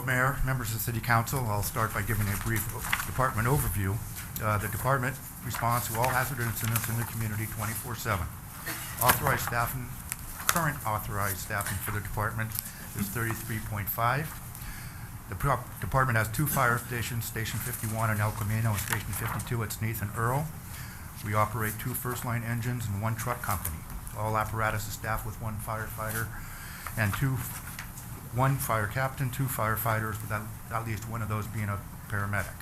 Mayor, members of the City Council, I'll start by giving a brief department overview. The department responds to all hazard incidents in the community 24/7. Authorized staffing, current authorized staffing for the department is 33.5. The department has 2 fire stations, Station 51 in El Camino and Station 52 at Sneath and Earl. We operate 2 first-line engines and 1 truck company. All apparatus is staffed with 1 firefighter and 1 fire captain, 2 firefighters, with at least one of those being a paramedic.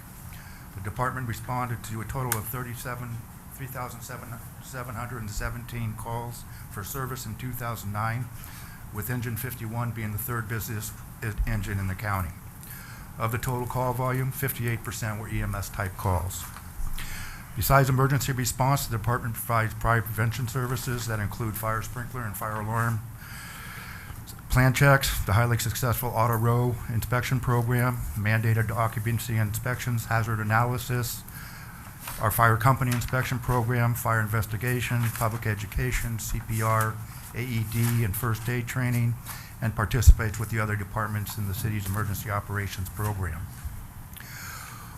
The department responded to a total of 3,717 calls for service in 2009, with engine 51 being the 3rd busiest engine in the county. Of the total call volume, 58% were EMS-type calls. Besides emergency response, the department provides fire prevention services that include fire sprinkler and fire alarm, plan checks, the highly successful auto row inspection program, mandated occupancy inspections, hazard analysis, our fire company inspection program, fire investigation, public education, CPR, AED, and first aid training, and participates with the other departments in the city's emergency operations program.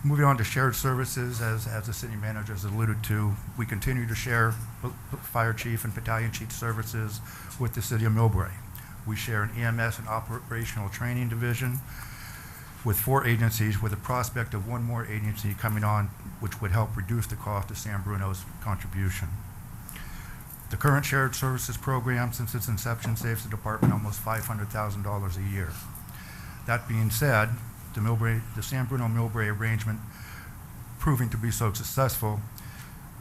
Moving on to shared services, as the city manager has alluded to, we continue to share fire chief and battalion chief services with the city of Millbrae. We share an EMS and operational training division with 4 agencies, with a prospect of 1 more agency coming on, which would help reduce the cost of San Bruno's contribution. The current shared services program, since its inception, saves the department almost $500,000 a year. That being said, the San Bruno-Millbrae arrangement proving to be so successful,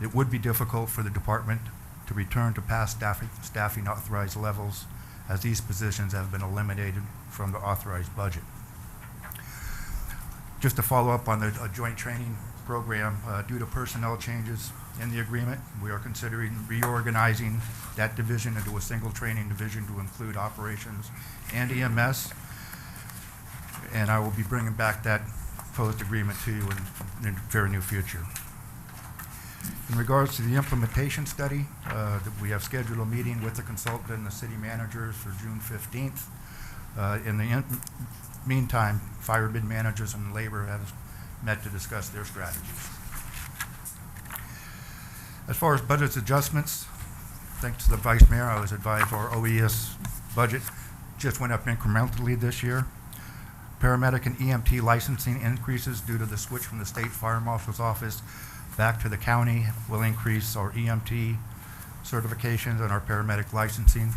it would be difficult for the department to return to past staffing authorized levels, as these positions have been eliminated from the authorized budget. Just to follow up on the joint training program, due to personnel changes in the agreement, we are considering reorganizing that division into a single training division to include operations and EMS, and I will be bringing back that proposed agreement to you in the very near future. In regards to the implementation study, we have scheduled a meeting with the consultant and the city managers for June 15th. In the meantime, fire bid managers and labor have met to discuss their strategies. As far as budget adjustments, thanks to the Vice Mayor, I was advised our OES budget just went up incrementally this year. Paramedic and EMT licensing increases due to the switch from the State Fire Marshal's Office back to the county will increase our EMT certifications and our paramedic licensing.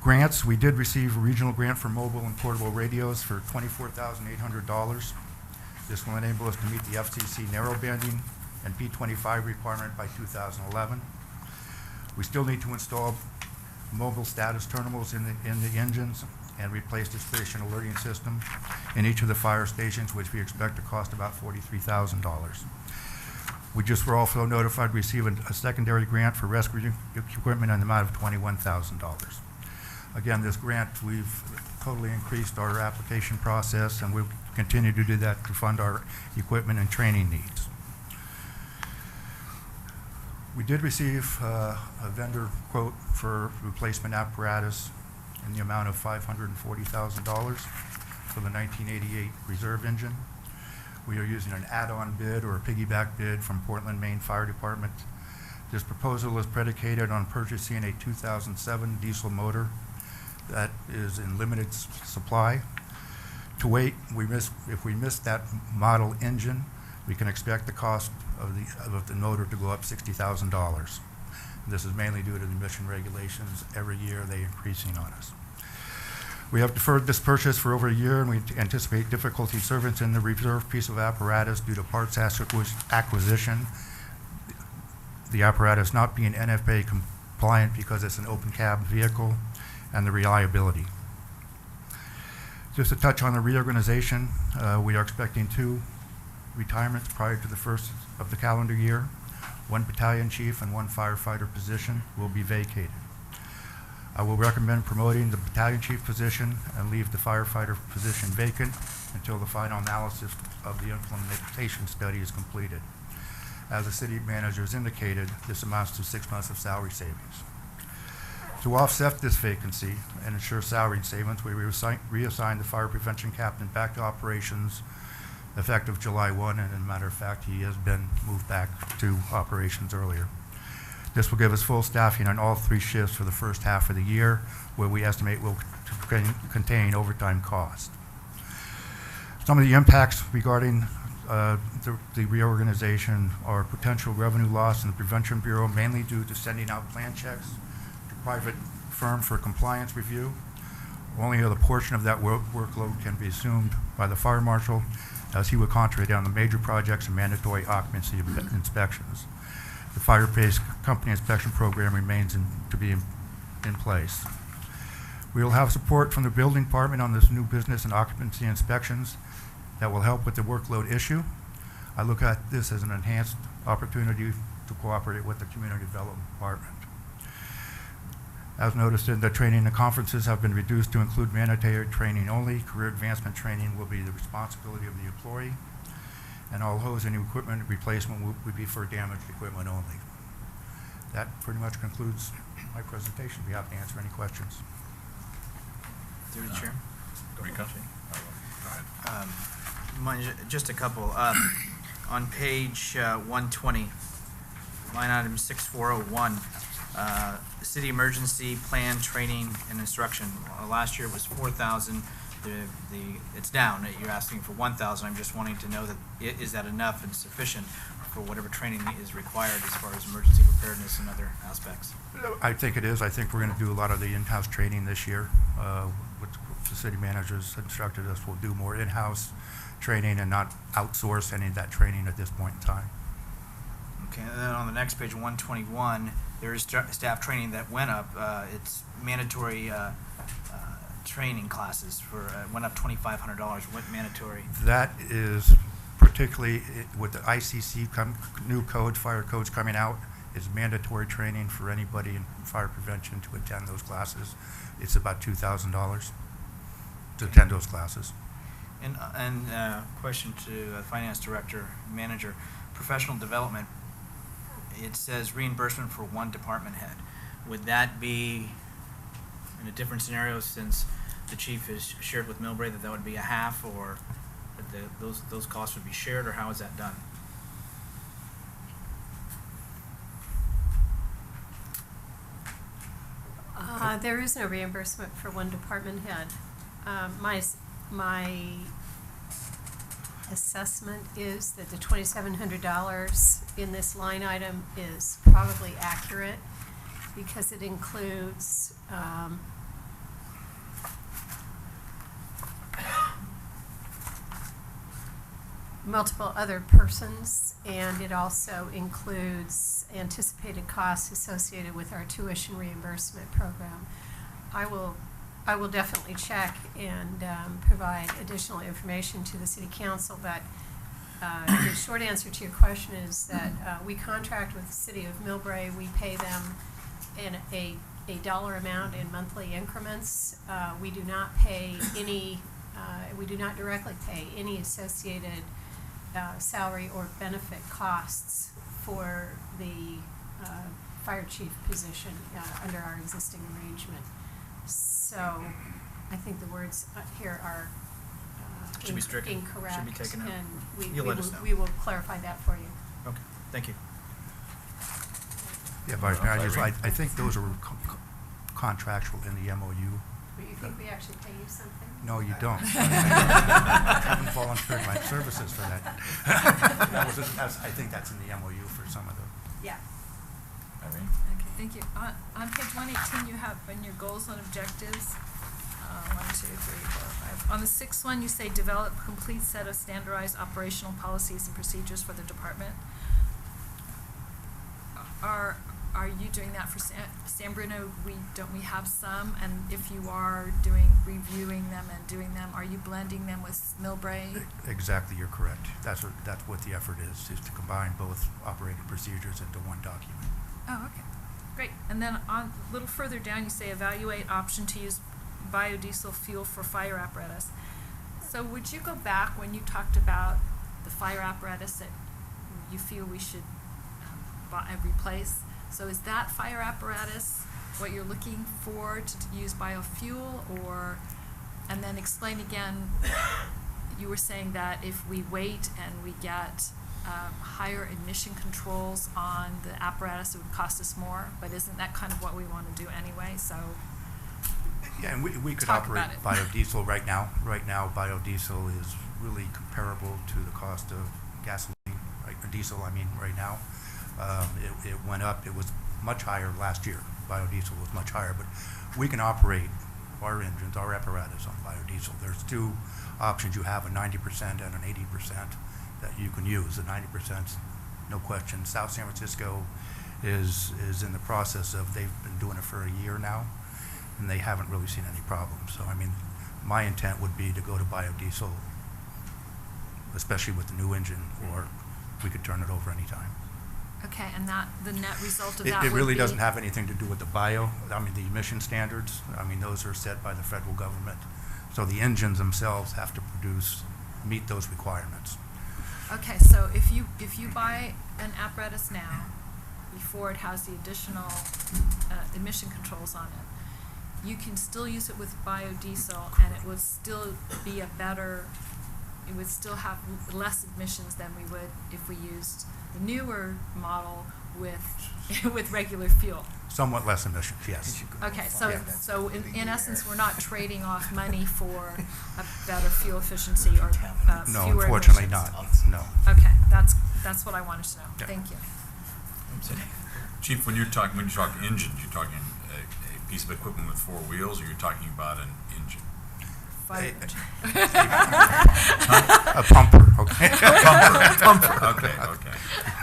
Grants, we did receive a regional grant for mobile and portable radios for $24,800. This will enable us to meet the FCC narrowbanding and P25 requirement by 2011. We still need to install mobile status terminals in the engines and replace the station alerting system in each of the fire stations, which we expect to cost about $43,000. We just were also notified we received a secondary grant for rescue equipment in the amount of $21,000. Again, this grant, we've totally increased our application process, and we'll continue to do that to fund our equipment and training needs. We did receive a vendor quote for replacement apparatus in the amount of $540,000 for the 1988 reserve engine. We are using an add-on bid or a piggyback bid from Portland, Maine Fire Department. This proposal is predicated on purchasing a 2007 diesel motor that is in limited supply. To wait, if we miss that model engine, we can expect the cost of the motor to go up $60,000. This is mainly due to the emission regulations. Every year they're increasing on us. We have deferred this purchase for over a year, and we anticipate difficulty servicing the reserve piece of apparatus due to parts acquisition. The apparatus not being NFPA compliant because it's an open cab vehicle, and the reliability. Just to touch on the reorganization, we are expecting 2 retirements prior to the first of the calendar year. 1 battalion chief and 1 firefighter position will be vacated. I will recommend promoting the battalion chief position and leave the firefighter position vacant until the final analysis of the implementation study is completed. As the city manager has indicated, this amounts to 6 months of salary savings. To offset this vacancy and ensure salary savings, we reassigned the fire prevention captain back to operations effective July 1, and as a matter of fact, he has been moved back to operations earlier. This will give us full staffing on all 3 shifts for the first half of the year, where we estimate will contain overtime costs. Some of the impacts regarding the reorganization are potential revenue loss in the Prevention Bureau, mainly due to sending out plan checks to private firm for compliance review. Only a portion of that workload can be assumed by the fire marshal, as he would concentrate on the major projects and mandatory occupancy inspections. The fire-based company inspection program remains to be in place. We will have support from the building department on this new business and occupancy inspections that will help with the workload issue. I look at this as an enhanced opportunity to cooperate with the community development department. As noticed in the training and conferences have been reduced to include mandatory training only. Career advancement training will be the responsibility of the employee, and all hose and equipment replacement would be for damaged equipment only. That pretty much concludes my presentation. Be happy to answer any questions. Through the chair. Rico? Just a couple. On page 120, line item 6401, city emergency plan training and instruction. Last year was 4,000. It's down. You're asking for 1,000. I'm just wanting to know that is that enough and sufficient for whatever training is required as far as emergency preparedness and other aspects? I think it is. I think we're going to do a lot of the in-house training this year. What the city managers instructed us, we'll do more in-house training and not outsource any of that training at this point in time. Okay, and then on the next page, 121, there is staff training that went up. It's mandatory training classes for went up $2,500. What mandatory? That is particularly with the ICC new code, fire codes coming out, is mandatory training for anybody in fire prevention to attend those classes. It's about $2,000 to attend those classes. And question to the finance director, manager, professional development. It says reimbursement for one department head. Would that be in a different scenario, since the chief has shared with Millbrae that would be a half, or that those costs would be shared, or how is that done? There is no reimbursement for one department head. My assessment is that the $2,700 in this line item is probably accurate, because it includes multiple other persons, and it also includes anticipated costs associated with our tuition reimbursement program. I will definitely check and provide additional information to the city council, but the short answer to your question is that we contract with the city of Millbrae. We pay them in a dollar amount in monthly increments. We do not pay any, we do not directly pay any associated salary or benefit costs for the fire chief position under our existing arrangement. So I think the words here are Should be stricken. incorrect. Should be taken out. And You'll let us know. we will clarify that for you. Okay, thank you. Yeah, Vice Mayor, I think those are contractual in the MOU. But you think we actually pay you something? No, you don't. I haven't volunteered my services for that. I think that's in the MOU for some of them. Yeah. Irene? Okay, thank you. On page 118, you have in your goals and objectives, 1, 2, 3, 4, 5. On the 6th one, you say develop complete set of standardized operational policies and procedures for the department. Are you doing that for San Bruno? Don't we have some? And if you are reviewing them and doing them, are you blending them with Millbrae? Exactly, you're correct. That's what the effort is to combine both operating procedures into one document. Oh, okay. Great. And then on a little further down, you say evaluate option to use biodiesel fuel for fire apparatus. So would you go back when you talked about the fire apparatus that you feel we should replace? So is that fire apparatus what you're looking for to use biofuel, or, and then explain again, you were saying that if we wait and we get higher emission controls on the apparatus, it would cost us more, but isn't that kind of what we want to do anyway? So Yeah, and we could Talk operate about it. biodiesel right now. Right now, biodiesel is really comparable to the cost of gasoline, right, or diesel, I mean, right now. It went up, it was much higher last year. Biodiesel was much higher, but we can operate our engines, our apparatus on biodiesel. There's two options. You have a 90% and an 80% that you can use. The 90%, no question. South San Francisco is in the process of, they've been doing it for a year now, and they haven't really seen any problems. So, I mean, my intent would be to go to biodiesel, especially with the new engine, or we could turn it over anytime. okay, and that the net result of that It would really be, doesn't have anything to do with the the emission standards. I mean, those are set by the federal government. So the engines themselves have to meet those requirements. Okay, so if you buy an apparatus now, before it has the additional emission controls on it, you can still use it with biodiesel, and it would still be it would still have less emissions than we would if we used the newer model with regular fuel. Somewhat less emissions, yes. Okay, so Yeah. so in essence, we're not trading off money for a better fuel efficiency or No, fewer unfortunately emissions. not, no. Okay, that's what I wanted to know. Yeah. Thank you. Chief, when you talk engines, you're talking a piece of equipment with four wheels, or you're talking about an engine? Fire A pumper, okay? Pumper. Okay.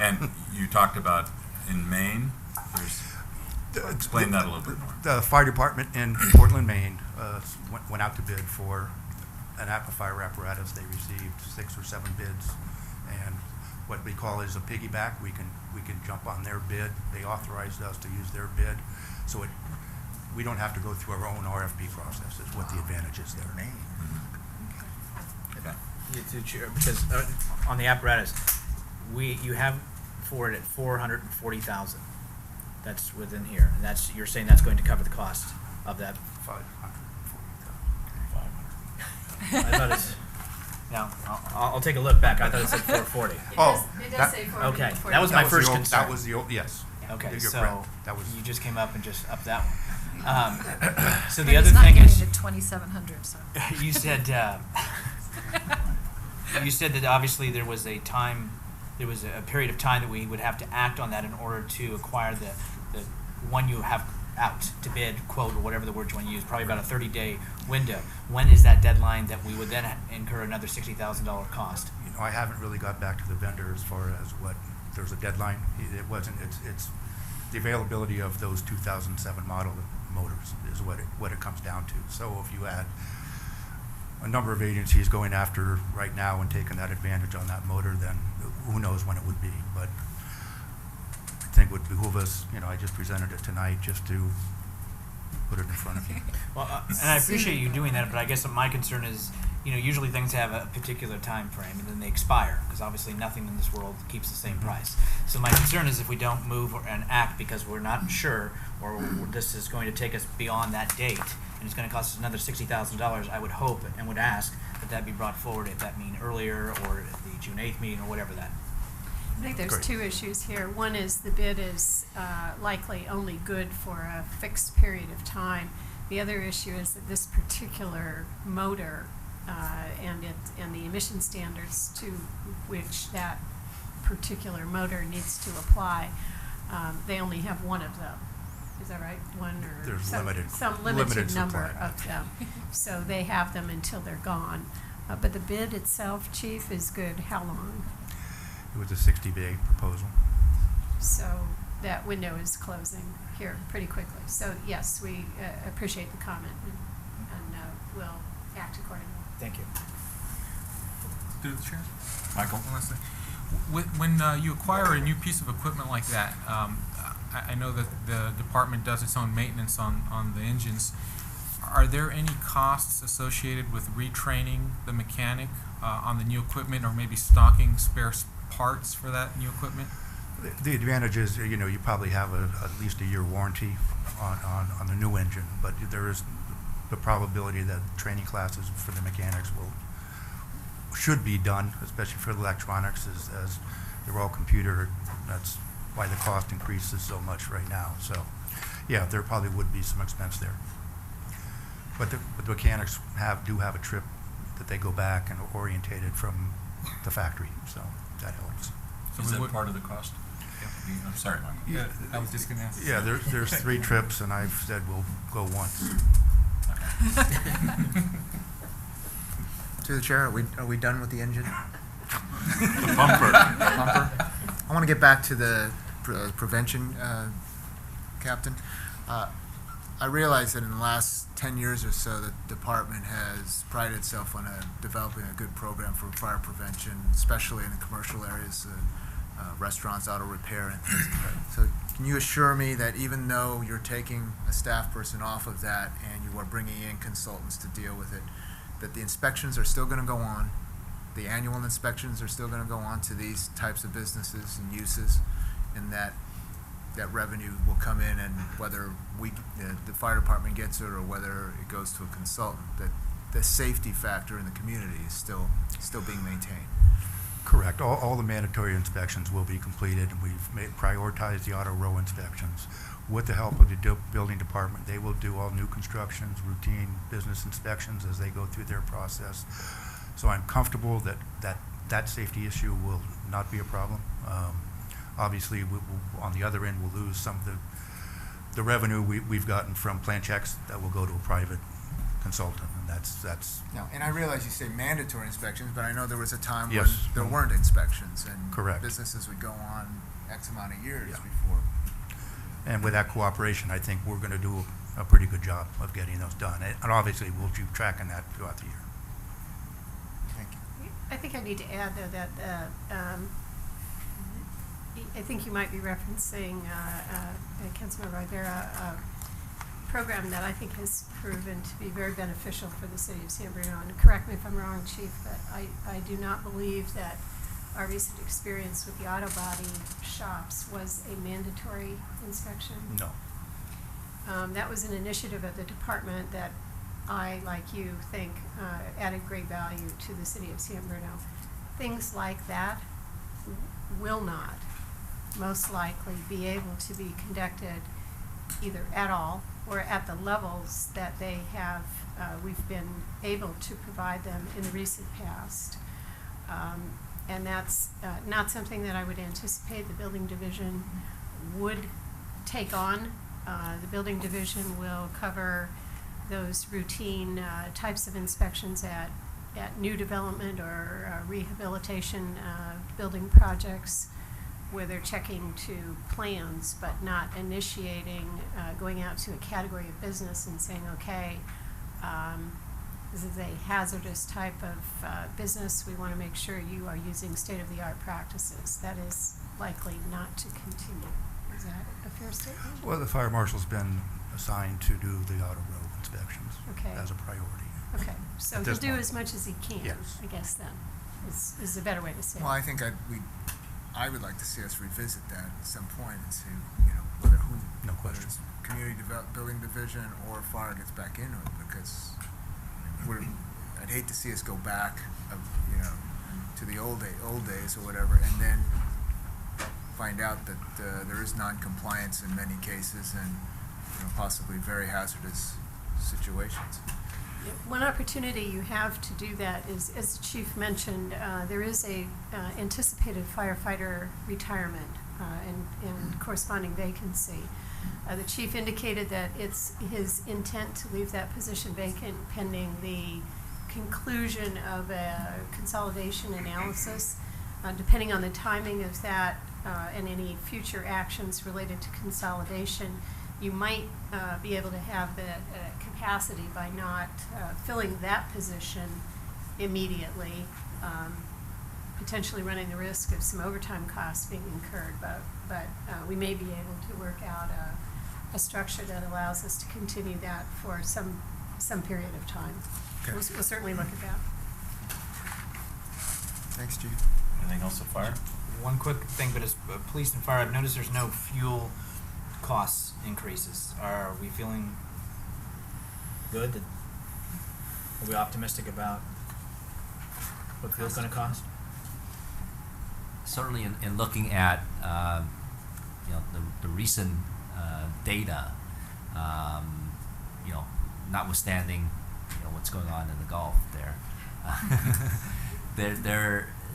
And you talked about in Maine, explain that a little bit more. The fire department in Portland, Maine, went out to bid for an fire apparatus. They received 6 or 7 bids, and what we call is a piggyback. We can jump on their bid. They authorized us to use their bid, so we don't have to go through our own RFP process. Is what the advantage is there. Okay. Because on the apparatus, you have for it at 440,000. That's within here, and you're saying that's going to cover the cost of that. 540,000. I thought it's. No, I'll take a look back. I thought it said 440. It does say 40. Okay, that was my first concern. That was the old, yes. Okay, You're so correct. That was. you just came up and just upped that one. So But the it's other not thing getting is, to 2,700, so. you said that obviously there was a period of time that we would have to act on that in order to acquire the one you have out to bid, quote, or whatever the word you want to use, probably about a 30-day window. When is that deadline that we would then incur another $60,000 cost? I haven't really got back to the vendor as far as what there's a deadline. It wasn't. It's the availability of those 2007 model motors is what it comes down to. So if you had a number of agencies going after right now and taking that advantage on that motor, then who knows when it would be. But I think it would behoove us, I just presented it tonight just to put it in front of you. Well, and I appreciate you doing that, but I guess my concern is, usually things have a particular time frame and then they expire, because obviously nothing in this world keeps the same price. So my concern is if we don't move and act because we're not sure, or this is going to take us beyond that date, and it's going to cost us another $60,000, I would hope and would ask that be brought forward, if that mean earlier, or at the June 8th meeting, or whatever that. I think there's Great. 2 issues here. One is the bid is likely only good for a fixed period of time. The other issue is that this particular motor and the emission standards to which that particular motor needs to apply, they only have one of them. Is that right? One or There's some limited limited number supply. of them. So they have them until they're gone. But the bid itself, Chief, is good. How long? It was a 60-day proposal. So that window is closing here pretty quickly. So yes, we appreciate the comment and we'll act accordingly. Thank you. Through the chair. Michael? Leslie. When you acquire a new piece of equipment like that, I know that the department does its own maintenance on the engines. Are there any costs associated with retraining the mechanic on the new equipment, or maybe stocking spare parts for that new equipment? The advantage is, you know, you probably have at least a year warranty on the new engine, but there is the probability that training classes for the mechanics should be done, especially for the electronics, as they're all computer. That's why the cost increases so much right now. So, yeah, there probably would be some expense there. But the mechanics do have a trip that they go back and are orientated from the factory, so that helps. So Is we that would- part of the cost? I'm sorry, Mike. Yeah, I was just gonna ask. Yeah, there's 3 trips, and I've said we'll go once. To the chair, are we done with the engine? The bumper. Bumper? I want to get back to the prevention, Captain. I realize that in the last 10 years or so, the department has prided itself on developing a good program for fire prevention, especially in the commercial areas, restaurants, auto repair, and things. So can you assure me that even though you're taking a staff person off of that and you are bringing in consultants to deal with it, that the inspections are still going to go on, the annual inspections are still going to go on to these types of businesses and uses, and that revenue will come in, and whether the fire department gets it or whether it goes to a consultant, that the safety factor in the community is still being maintained? Correct. All the mandatory inspections will be completed, and we've prioritized the auto row inspections. With the help of the building department, they will do all new constructions, routine business inspections as they go through their process. So I'm comfortable that safety issue will not be a problem. Obviously, on the other end, we'll lose some of the revenue we've gotten from plan checks that will go to a private consultant, and that's No, and I realize you say mandatory inspections, but I know there was a time when Yes. there weren't inspections, and Correct. businesses would go on X amount of years Yeah. before. And with that cooperation, I think we're going to do a pretty good job of getting those done. And obviously, we'll keep tracking that throughout the year. Thank you. I think I need to add, though, that I think you might be referencing Councilmember Rivera, a program that I think has proven to be very beneficial for the city of San Bruno. And correct me if I'm wrong, Chief, but I do not believe that our recent experience with the auto body shops was a mandatory inspection. No. That was an initiative of the department that I, like you, think added great value to the city of San Bruno. Things like that will not most likely be able to be conducted either at all or at the levels that they have, we've been able to provide them in the recent past. And that's not something that I would anticipate the building division would take on. The building division will cover those routine types of inspections at new development or rehabilitation building projects where they're checking to plans but not initiating, going out to a category of business and saying, okay, this is a hazardous type of business. We want to make sure you are using state-of-the-art practices. That is likely not to continue. Is that a fair statement? Well, the fire marshal's been assigned to do the auto row inspections Okay. as a priority. Okay, so At he'll this do point. as much as he can, Yes. I guess then, is a better way to say Well, it. I think I would like to see us revisit that at some point and see, No whether question. it's community building division or fire gets back into it, because I'd hate to see us go back, to the old days or whatever, and then find out that there is non-compliance in many cases and possibly very hazardous situations. One opportunity you have to do that is, as the chief mentioned, there is a anticipated firefighter retirement and corresponding vacancy. The chief indicated that it's his intent to leave that position vacant pending the conclusion of a consolidation analysis. Depending on the timing of that and any future actions related to consolidation, you might be able to have the capacity by not filling that position immediately, potentially running the risk of some overtime costs being incurred. But we may be able to work out a structure that allows us to continue that for some period of time. Okay. We'll certainly look at that. Thanks, Chief. Anything else at fire? one quick thing, but as police and fire, I've noticed there's no fuel costs increases. Are we feeling good? Are we optimistic about what fuel's going to cost? Certainly, in looking at the recent data, notwithstanding what's going on in the Gulf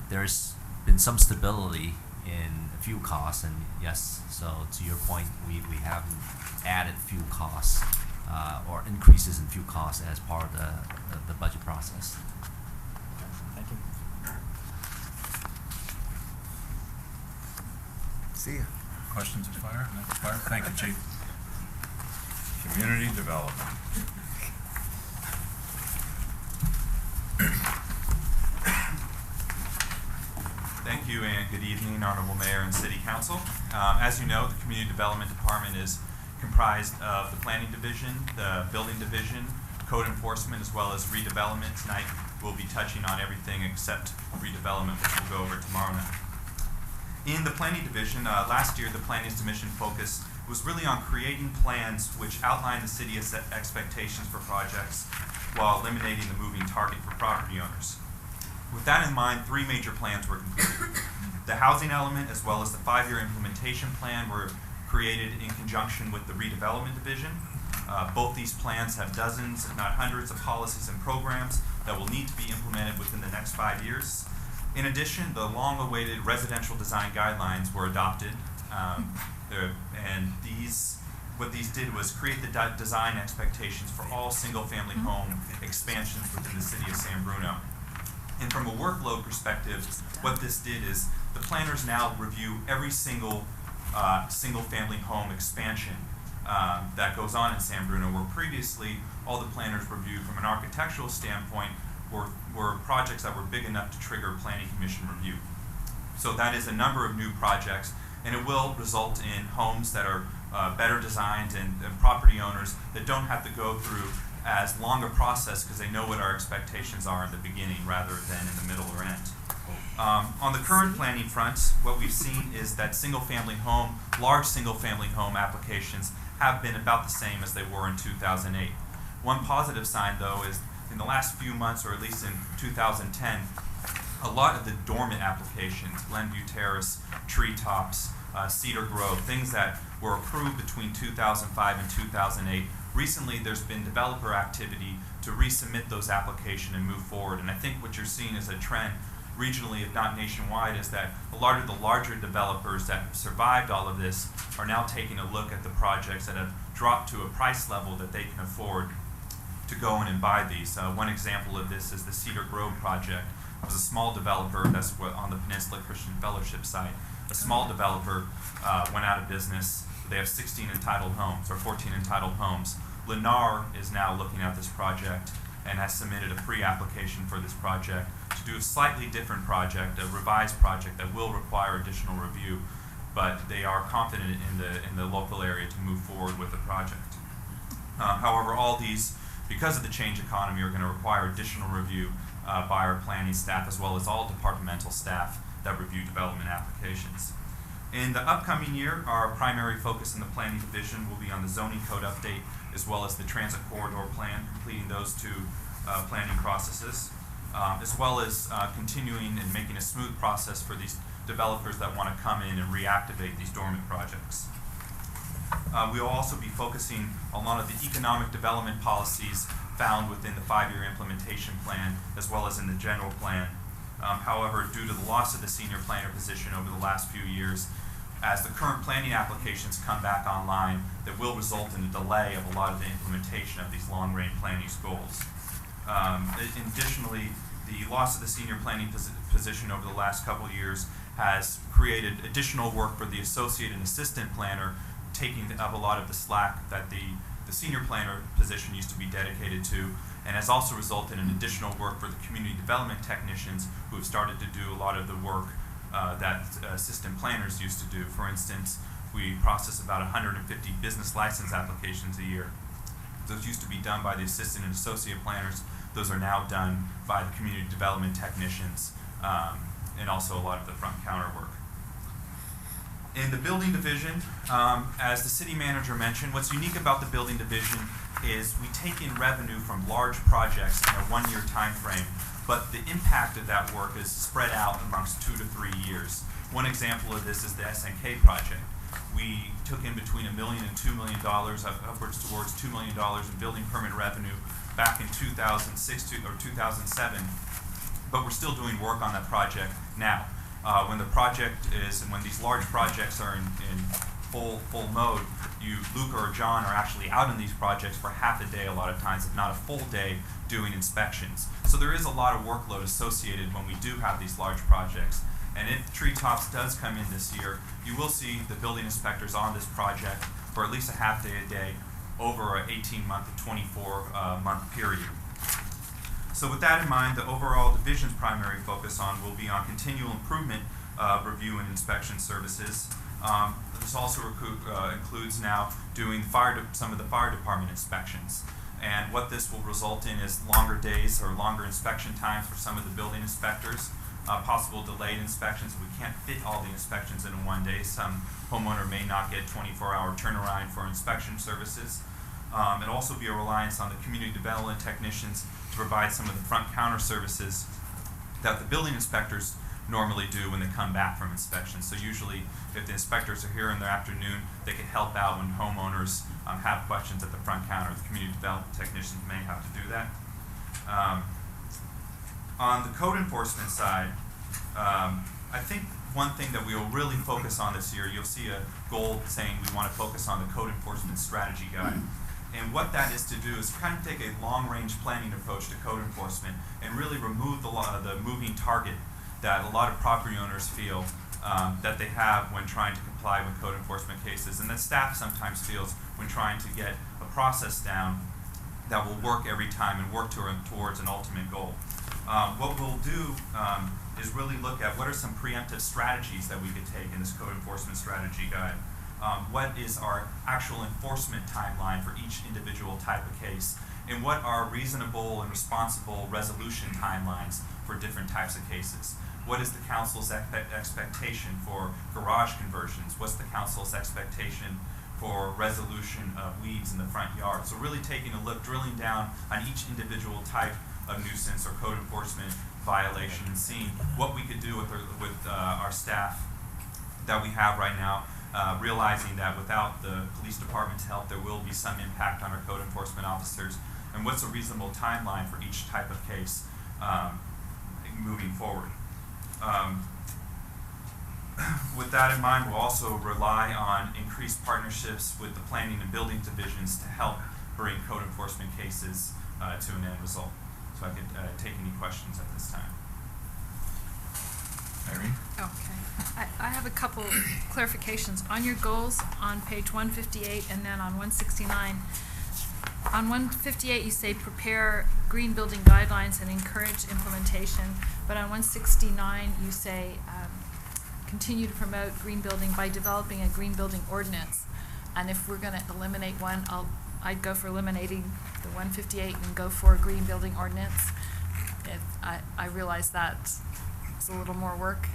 there's been some stability in fuel costs, and yes, so to your point, we haven't added fuel costs or increases in fuel costs as part of the budget process. Thank you. See ya. Questions of fire? No? Fire? Thank you, Chief. Community development. Thank you and good evening, Honorable Mayor and City Council. As you know, the Community Development Department is comprised of the Planning Division, the Building Division, Code Enforcement, as well as redevelopment. Tonight we'll be touching on everything except redevelopment, which we'll go over tomorrow night. In the Planning Division, last year the Planning's mission focus was really on creating plans which outline the city's expectations for projects while eliminating the moving target for property owners. With that in mind, 3 major plans were completed. The housing element as well as the 5-year implementation plan were created in conjunction with the redevelopment division. Both these plans have dozens, if not hundreds, of policies and programs that will need to be implemented within the next 5 years. In addition, the long-awaited residential design guidelines were adopted, and what these did was create the design expectations for all single-family home expansions within the city of San Bruno. And from a workload perspective, what this did is the planners now review every single single-family home expansion that goes on in San Bruno, where previously all the planners reviewed from an architectural standpoint were projects that were big enough to trigger planning commission review. So that is a number of new projects, and it will result in homes that are better designed and property owners that don't have to go through as long a process because they know what our expectations are in the beginning rather than in the middle or end. On the current planning front, what we've seen is that large single-family home applications have been about the same as they were in 2008. One positive sign, though, is in the last few months, or at least in 2010, a lot of the dormant applications, Glenview Terrace, Treetops, Cedar Grove, things that were approved between 2005 and 2008, recently there's been developer activity to resubmit those applications and move forward. And I think what you're seeing is a trend regionally, if not nationwide, is that a lot of the larger developers that have survived all of this are now taking a look at the projects that have dropped to a price level that they can afford to go in and buy these. One example of this is the Cedar Grove project. It was a small developer that's on the Peninsula Christian Fellowship site. A small developer went out of business. They have 16 entitled homes, or 14 entitled homes. Lennar is now looking at this project and has submitted a pre-application for this project to do a slightly different project, a revised project that will require additional review, but they are confident in the local area to move forward with the project. However, all these, because of the change economy, are going to require additional review by our planning staff as well as all departmental staff that review development applications. In the upcoming year, our primary focus in the planning division will be on the zoning code update as well as the transit corridor plan, completing those 2 planning processes, as well as continuing and making a smooth process for these developers that want to come in and reactivate these dormant projects. We will also be focusing on a lot of the economic development policies found within the 5-year implementation plan as well as in the general plan. However, due to the loss of the senior planner position over the last few years, as the current planning applications come back online, that will result in a delay of a lot of the implementation of these long-range planning goals. Additionally, the loss of the senior planning position over the last couple of years has created additional work for the associate and assistant planner, taking up a lot of the slack that the senior planner position used to be dedicated to, and has also resulted in additional work for the community development technicians who have started to do a lot of the work that assistant planners used to do. For instance, we process about 150 business license applications a year. Those used to be done by the assistant and associate planners. Those are now done by the community development technicians and also a lot of the front counter work. In the building division, as the city manager mentioned, what's unique about the building division is we take in revenue from large projects in a one-year time frame, but the impact of that work is spread out amongst 2 to 3 years. One example of this is the SNK project. We took in between $1 million and $2 million, upwards towards $2 million in building permit revenue back in 2006 or 2007, but we're still doing work on that project now. When the project is, and when these large projects are in full mode, Luke or John are actually out in these projects for half a day a lot of times, if not a full day, doing inspections. So there is a lot of workload associated when we do have these large projects. And if Treetops does come in this year, you will see the building inspectors on this project for at least a half day a day over an 18-month to 24-month period. So with that in mind, the overall division's primary focus will be on continual improvement review and inspection services. This also includes now doing some of the fire department inspections. And what this will result in is longer days or longer inspection times for some of the building inspectors, possible delayed inspections. We can't fit all the inspections in one day. Some homeowner may not get 24-hour turnaround for inspection services. It'll also be a reliance on the community development technicians to provide some of the front counter services that the building inspectors normally do when they come back from inspections. So usually, if the inspectors are here in the afternoon, they can help out when homeowners have questions at the front counter. The community development technicians may have to do that. On the code enforcement side, I think one thing that we will really focus on this year, you'll see a goal saying we want to focus on the code enforcement strategy guide. And what that is to do is kind of take a long-range planning approach to code enforcement and really remove the moving target that a lot of property owners feel that they have when trying to comply with code enforcement cases, and that staff sometimes feels when trying to get a process down that will work every time and work towards an ultimate goal. What we'll do is really look at what are some preemptive strategies that we could take in this code enforcement strategy guide. What is our actual enforcement timeline for each individual type of case, and what are reasonable and responsible resolution timelines for different types of cases. What is the council's expectation for garage conversions? What's the council's expectation for resolution of weeds in the front yard? So really taking a look, drilling down on each individual type of nuisance or code enforcement violation and seeing what we could do with our staff that we have right now, realizing that without the police department's help, there will be some impact on our code enforcement officers, and what's a reasonable timeline for each type of case moving forward. With that in mind, we'll also rely on increased partnerships with the planning and building divisions to help bring code enforcement cases to an end result. So I could take any questions at this time. Irene? Okay. I have a couple clarifications. On your goals on page 158 and then on 169, on 158 you say prepare green building guidelines and encourage implementation, but on 169 you say continue to promote green building by developing a green building ordinance. And if we're going to eliminate one, I'd go for eliminating the 158 and go for a green building ordinance. I realize that it's a little more work.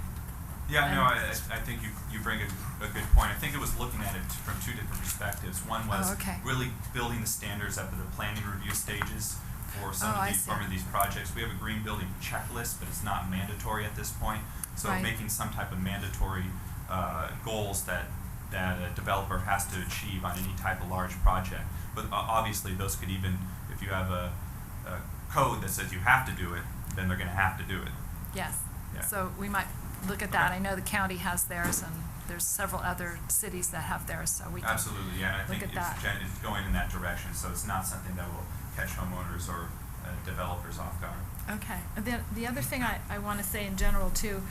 Yeah, no, I think you bring a good point. I think it was looking at it from two different perspectives. One was really building the standards at the planning review stages for some of these projects. We have a green building checklist, but it's not mandatory at this point. So making some type of mandatory goals that a developer has to achieve on any type of large project. But obviously those could even, if you have a code that says you have to do it, then they're going to have to do it. Yes. Yeah. So we might look at that. I know the county has theirs, and there's several other cities that have theirs, so we can absolutely, yeah. And I think look at that. It's going in that direction, so it's not something that will catch homeowners or developers off guard. Okay. And then the other thing I want to say in general too,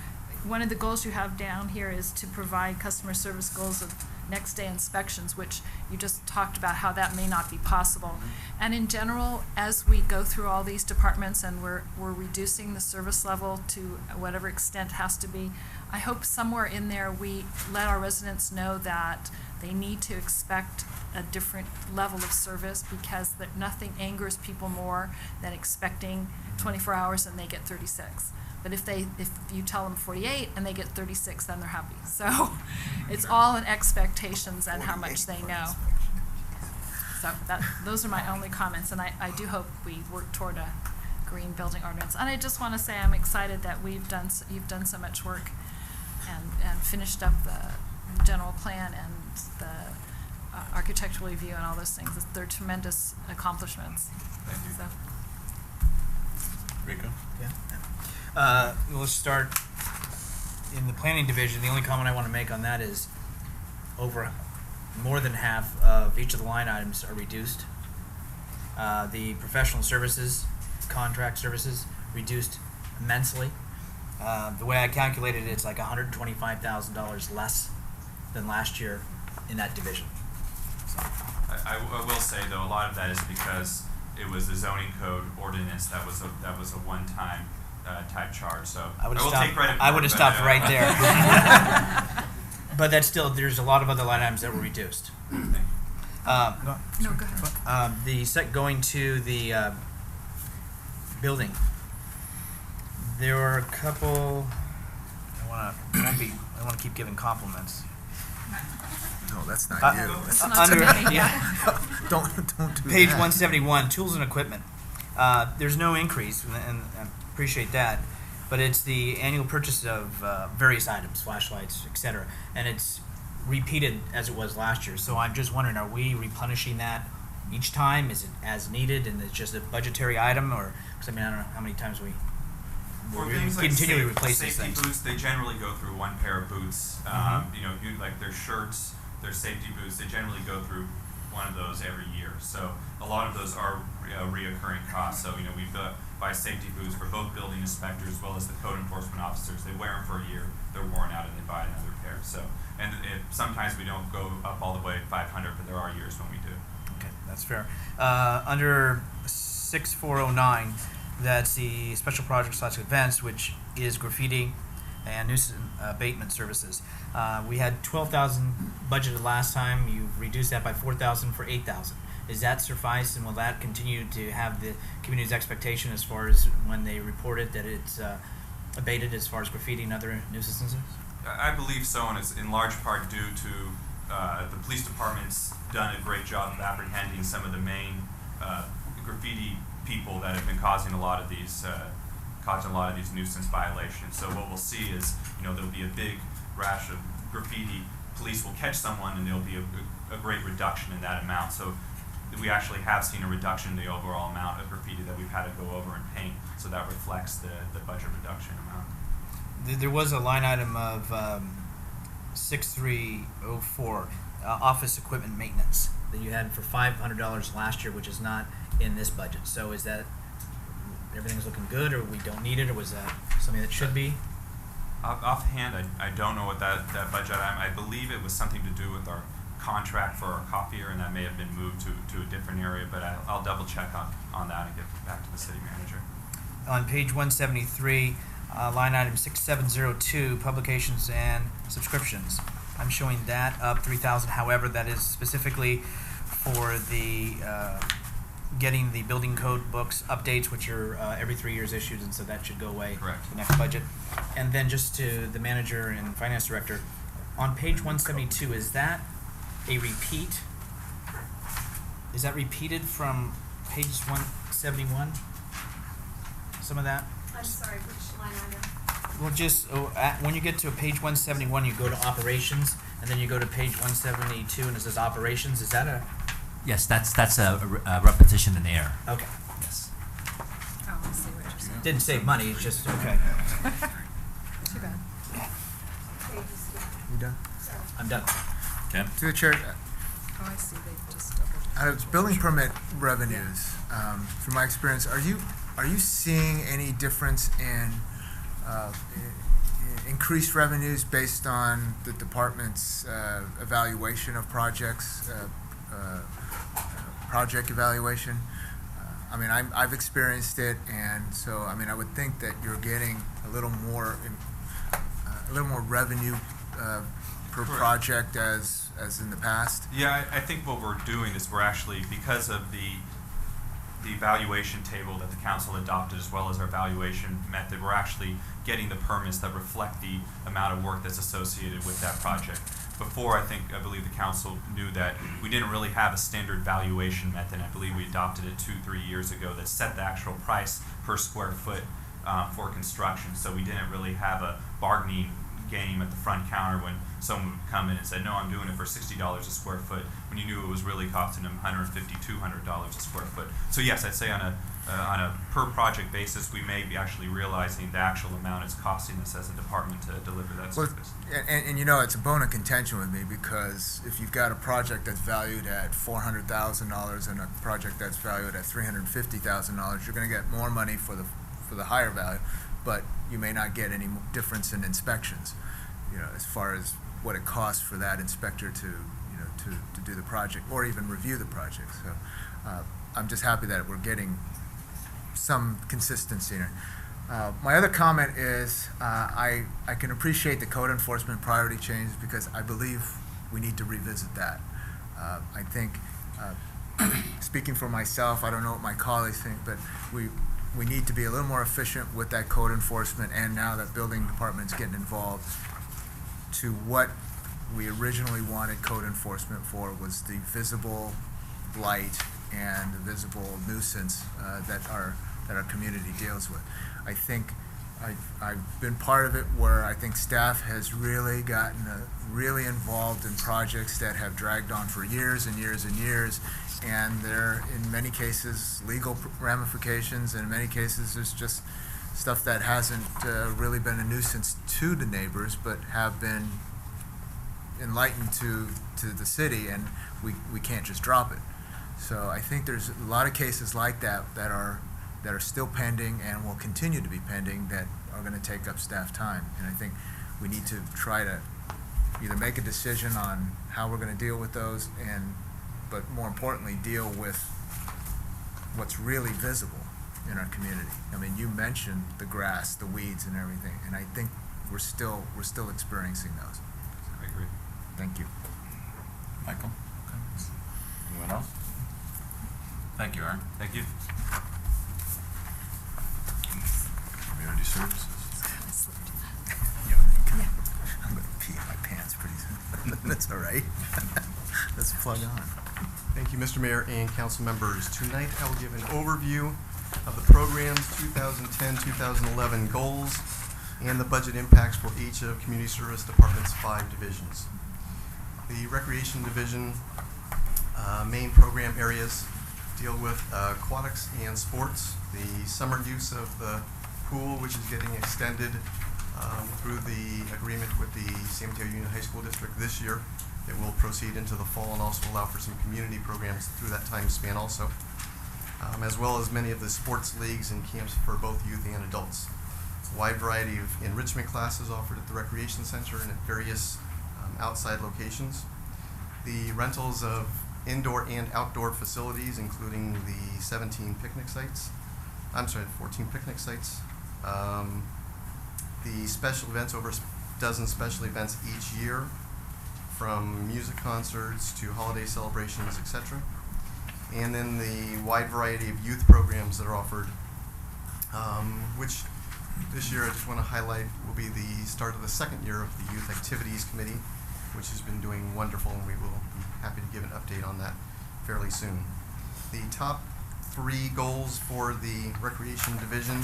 one of the goals you have down here is to provide customer service goals of next day inspections, which you just talked about how that may not be possible. Mm-hmm. And in general, as we go through all these departments and we're reducing the service level to whatever extent has to be, I hope somewhere in there we let our residents know that they need to expect a different level of service, because that nothing angers people more than expecting 24 hours and they get 36. But if you tell them 48 and they get 36, then they're happy. So it's all in expectations and how much they know. So those are my only comments, and I do hope we work toward a green building ordinance. And I just want to say I'm excited that you've done so much work and finished up the general plan and the architectural review and all those things. They're tremendous accomplishments. Thank you. So. Rico? We'll start in the planning division. The only comment I want to make on that is more than half of each of the line items are reduced. The professional services, contract services, reduced immensely. The way I calculated it, it's like $125,000 less than last year in that division. So. I will say though, a lot of that is because it was the zoning code ordinance that was a one-time type charge. So I will take credit. I would have stopped right there. But that's still, there's a lot of other line items that were reduced. No, go ahead. Going to the building, there were a couple. I want to keep giving compliments. No, that's not you. It's not too many. Don't do Page that. 171, tools and equipment. There's no increase, and I appreciate that, but it's the annual purchase of various items, flashlights, etc., and it's repeated as it was last year. So I'm just wondering, are we replenishing that each time? Is it as needed, and it's just a budgetary item, or? Because I don't know how many times we For things like continually replace these safety things. boots, they generally go through one pair of boots. Like their shirts, their safety boots, they generally go through one of those every year. So a lot of those are reoccurring costs. So we buy safety boots for both building inspectors as well as the code enforcement officers. They wear them for a year, they're worn out, and they buy another pair. So, sometimes we don't go up all the way to 500, but there are years when we do. Okay, that's fair. Under 6409, that's the special projects / events, which is graffiti and nuisance abatement services. We had 12,000 budgeted last time. You reduced that by 4,000 for 8,000. Does that suffice, and will that continue to have the community's expectation as far as when they report it that it's abated as far as graffiti and other nuisances? I believe so, and it's in large part due to the police department's done a great job of apprehending some of the main graffiti people that have been causing a lot of these nuisance violations. So what we'll see is, there'll be a big rash of graffiti. Police will catch someone, and there'll be a great reduction in that amount. So we actually have seen a reduction in the overall amount of graffiti that we've had to go over and paint. So that reflects the budget reduction amount. There was a line item of 6304, office equipment maintenance, that you had for $500 last year, which is not in this budget. So is that everything's looking good, or we don't need it, or was that something that should be? Offhand, I don't know what that budget item. I believe it was something to do with our contract for our copier, and that may have been moved to a different area, but I'll double check on that and get back to the city manager. On page 173, line item 6702, publications and subscriptions. I'm showing that up 3,000. However, that is specifically for the getting the building code books updates, which are every 3 years issued, and so that should go away. Correct. The next budget. And then just to the manager and finance director, on page 172, is that a repeat? Is that repeated from page 171? Some of that? I'm sorry, which line item? Well, just when you get to page 171, you go to operations, and then you go to page 172, and it says operations. Is that a? Yes, that's a repetition in error. Okay. Yes. Oh, I see what you're saying. Didn't save money. It's just okay. Too bad. You done? I'm done. Ken? To the chair, Oh, I see, they just doubled. out of building permit revenues, from my experience, are you seeing any difference in increased revenues based on the department's evaluation of projects, project evaluation? I've experienced it, and so I would think that you're getting a little more a little more revenue per Correct. project as in the past? Yeah, I think what we're doing is we're actually, because of the valuation table that the council adopted as well as our valuation method, we're actually getting the permits that reflect the amount of work that's associated with that project. Before, I believe the council knew that we didn't really have a standard valuation method. I believe we adopted it 2-3 years ago that set the actual price per square foot for construction. So we didn't really have a bargaining game at the front counter when someone would come in and say, no, I'm doing it for $60 a square foot, when you knew it was really costing them $150, $200 a square foot. So yes, I'd say on a per project basis, we may be actually realizing the actual amount it's costing us as a department to deliver that Well, service. and you know, it's a bone of contention with me, because if you've got a project that's valued at $400,000 and a project that's valued at $350,000, you're going to get more money for the higher value, but you may not get any difference in inspections, you know, as far as what it costs for that inspector to do the project or even review the project. So I'm just happy that we're getting some consistency in it. My other comment is I can appreciate the code enforcement priority change, because I believe we need to revisit that. I think, speaking for myself, I don't know what my colleagues think, but we need to be a little more efficient with that code enforcement, and now that building department's getting involved, to what we originally wanted code enforcement for was the visible blight and the visible nuisance that our community deals with. I think I've been part of it where I think staff has really gotten really involved in projects that have dragged on for years and years and years, and there are in many cases legal ramifications, and in many cases there's just stuff that hasn't really been a nuisance to the neighbors, but have been enlightened to the city, and we can't just drop it. So I think there's a lot of cases like that are still pending and will continue to be pending, that are going to take up staff time. And I think we need to try to either make a decision on how we're going to deal with those, but more importantly, deal with what's really visible in our community. I mean, you mentioned the grass, the weeds, and everything, and I think we're still experiencing those. I agree. Thank you. Michael? Anyone else? Thank you, Aaron. Thank you. Community services. I'm going to pee in my pants pretty soon. That's all right. Let's plug on. Thank you, Mr. Mayor and council members. Tonight, I will give an overview of the program's 2010-2011 goals and the budget impacts for each of Community Service Department's 5 divisions. The Recreation Division main program areas deal with aquatics and sports, the summer use of the pool, which is getting extended through the agreement with the San Mateo Union High School District this year. It will proceed into the fall and also allow for some community programs through that time span also, as well as many of the sports leagues and camps for both youth and adults. A wide variety of enrichment classes offered at the Recreation Center and at various outside locations. The rentals of indoor and outdoor facilities, including the 14 picnic sites. The special events, over a dozen special events each year, from music concerts to holiday celebrations, etc. And then the wide variety of youth programs that are offered, which this year I just want to highlight will be the start of the 2nd year of the Youth Activities Committee, which has been doing wonderful, and we will be happy to give an update on that fairly soon. The top 3 goals for the Recreation Division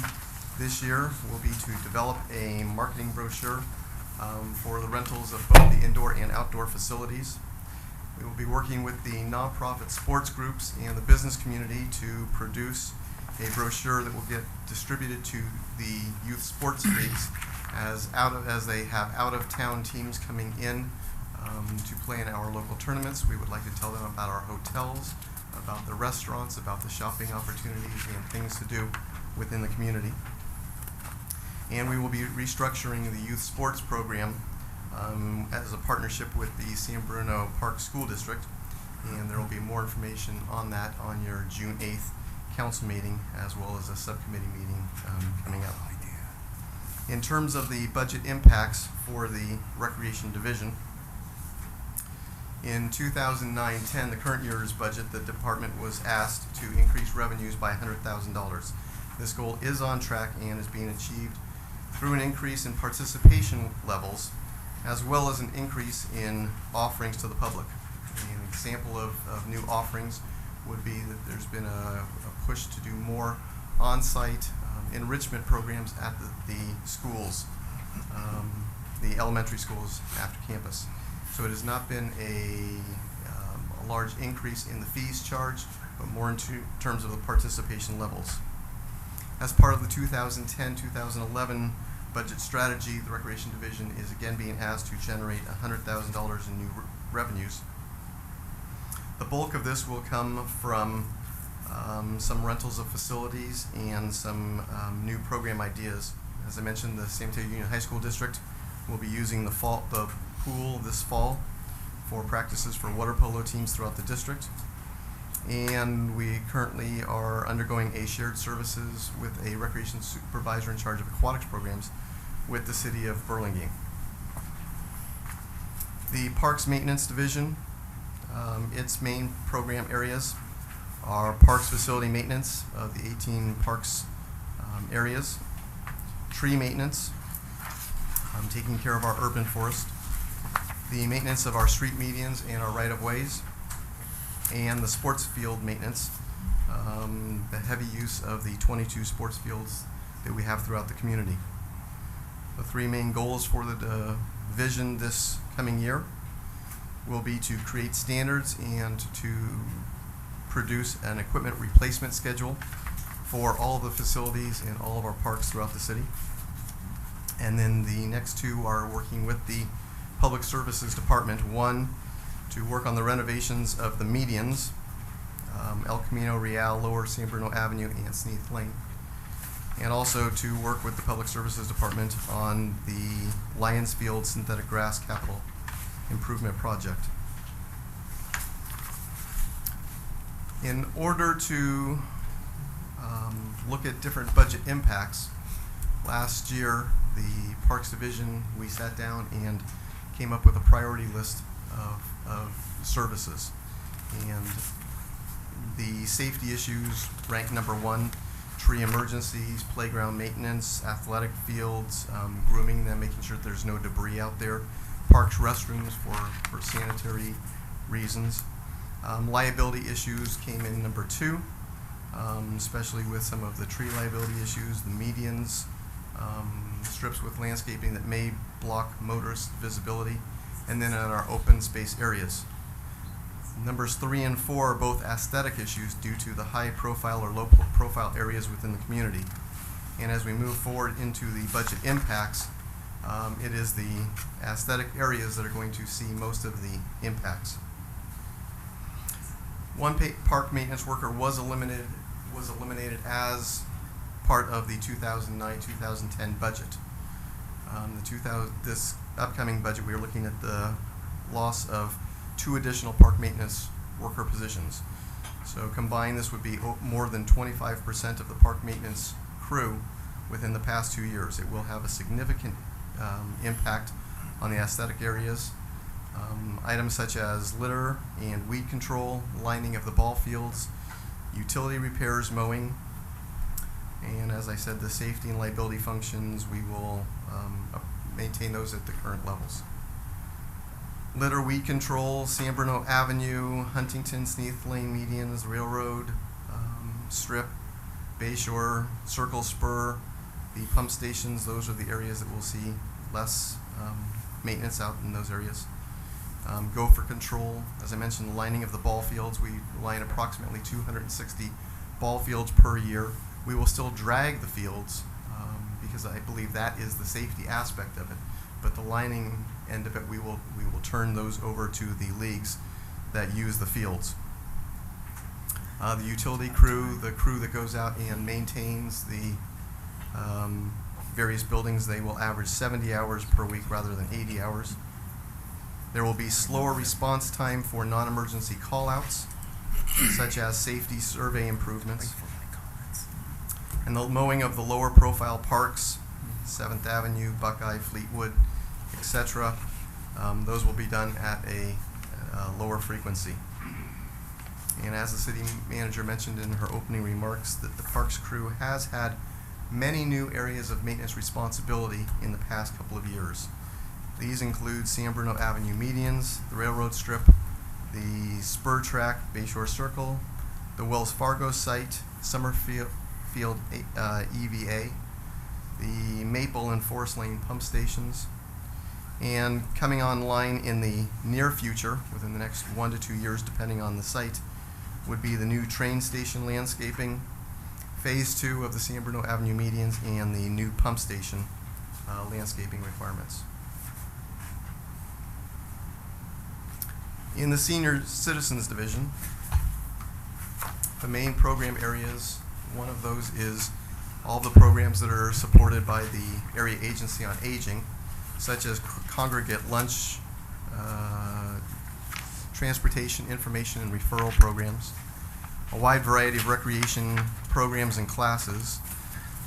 this year will be to develop a marketing brochure for the rentals of both the indoor and outdoor facilities. We will be working with the nonprofit sports groups and the business community to produce a brochure that will get distributed to the youth sports leagues as they have out-of-town teams coming in to play in our local tournaments. We would like to tell them about our hotels, about the restaurants, about the shopping opportunities and things to do within the community. And we will be restructuring the youth sports program as a partnership with the San Bruno Park School District, and there will be more information on that on your June 8th council meeting, as well as a subcommittee meeting coming up. In terms of the budget impacts for the Recreation Division, in 2009-10, the current year's budget, the department was asked to increase revenues by $100,000. This goal is on track and is being achieved through an increase in participation levels, as well as an increase in offerings to the public. An example of new offerings would be that there's been a push to do more on-site enrichment programs at the schools, the elementary schools after campus. So it has not been a large increase in the fees charged, but more in terms of the participation levels. As part of the 2010-2011 budget strategy, the Recreation Division is again being asked to generate $100,000 in new revenues. The bulk of this will come from some rentals of facilities and some new program ideas. As I mentioned, the San Mateo Union High School District will be using the pool this fall for practices for water polo teams throughout the district. And we currently are undergoing a shared services with a recreation supervisor in charge of aquatics programs with the city of Burlingame. The Parks Maintenance Division, its main program areas are parks facility maintenance of the 18 parks areas, tree maintenance, taking care of our urban forest, the maintenance of our street medians and our right-of-ways, and the sports field maintenance, the heavy use of the 22 sports fields that we have throughout the community. The three main goals for the division this coming year will be to create standards and to produce an equipment replacement schedule for all of the facilities in all of our parks throughout the city. And then the next two are working with the Public Services Department. One, to work on the renovations of the medians, El Camino Real, Lower San Bruno Avenue, and Sneath Lane. And also to work with the Public Services Department on the Lions Field Synthetic Grass Capital Improvement Project. In order to look at different budget impacts, last year the Parks Division, we sat down and came up with a priority list of services. And the safety issues ranked number one: tree emergencies, playground maintenance, athletic fields, grooming them, making sure that there's no debris out there, parks restrooms for sanitary reasons. Liability issues came in number two, especially with some of the tree liability issues, the medians, strips with landscaping that may block motorist visibility, and then in our open space areas. Numbers 3 and 4 are both aesthetic issues due to the high profile or low profile areas within the community. And as we move forward into the budget impacts, it is the aesthetic areas that are going to see most of the impacts. One park maintenance worker was eliminated as part of the 2009-2010 budget. This upcoming budget, we are looking at the loss of 2 additional park maintenance worker positions. So combined, this would be more than 25% of the park maintenance crew within the past 2 years. It will have a significant impact on the aesthetic areas. Items such as litter and weed control, lining of the ball fields, utility repairs, mowing, and as I said, the safety and liability functions, we will maintain those at the current levels. Litter, weed control, San Bruno Avenue, Huntington, Sneath Lane, medians, Railroad, Strip, Bayshore, Circle Spur, the pump stations, those are the areas that we'll see less maintenance out in those areas. Gopher control, as I mentioned, the lining of the ball fields. We line approximately 260 ball fields per year. We will still drag the fields because I believe that is the safety aspect of it. But the lining end of it, we will turn those over to the leagues that use the fields. The utility crew, the crew that goes out and maintains the various buildings, they will average 70 hours per week rather than 80 hours. There will be slower response time for non-emergency call-outs, such as safety survey improvements. And the mowing of the lower profile parks 7th Avenue, Buckeye, Fleetwood, etc. Those will be done at a lower frequency. And as the city manager mentioned in her opening remarks, that the parks crew has had many new areas of maintenance responsibility in the past couple of years. These include San Bruno Avenue medians, the railroad strip, the spur track, Bayshore Circle, the Wells Fargo site, Summerfield EVA, the Maple and Forest Lane pump stations, and coming online in the near future, within the next 1 to 2 years depending on the site, would be the new train station landscaping, Phase 2 of the San Bruno Avenue medians, and the new pump station landscaping requirements. In the Senior Citizens Division, the main program areas, one of those is all the programs that are supported by the Area Agency on Aging, such as congregate lunch, transportation, information, and referral programs, a wide variety of recreation programs and classes,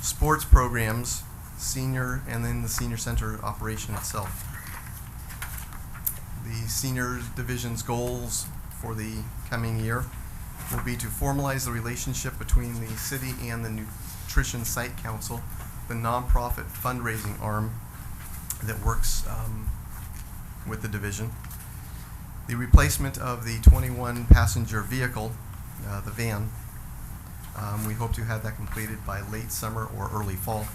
sports programs, senior, and then the senior center operation itself. The senior division's goals for the coming year will be to formalize the relationship between the city and the Nutrition Site Council, the nonprofit fundraising arm that works with the division. The replacement of the 21 passenger vehicle, the van, we hope to have that completed by late summer or early fall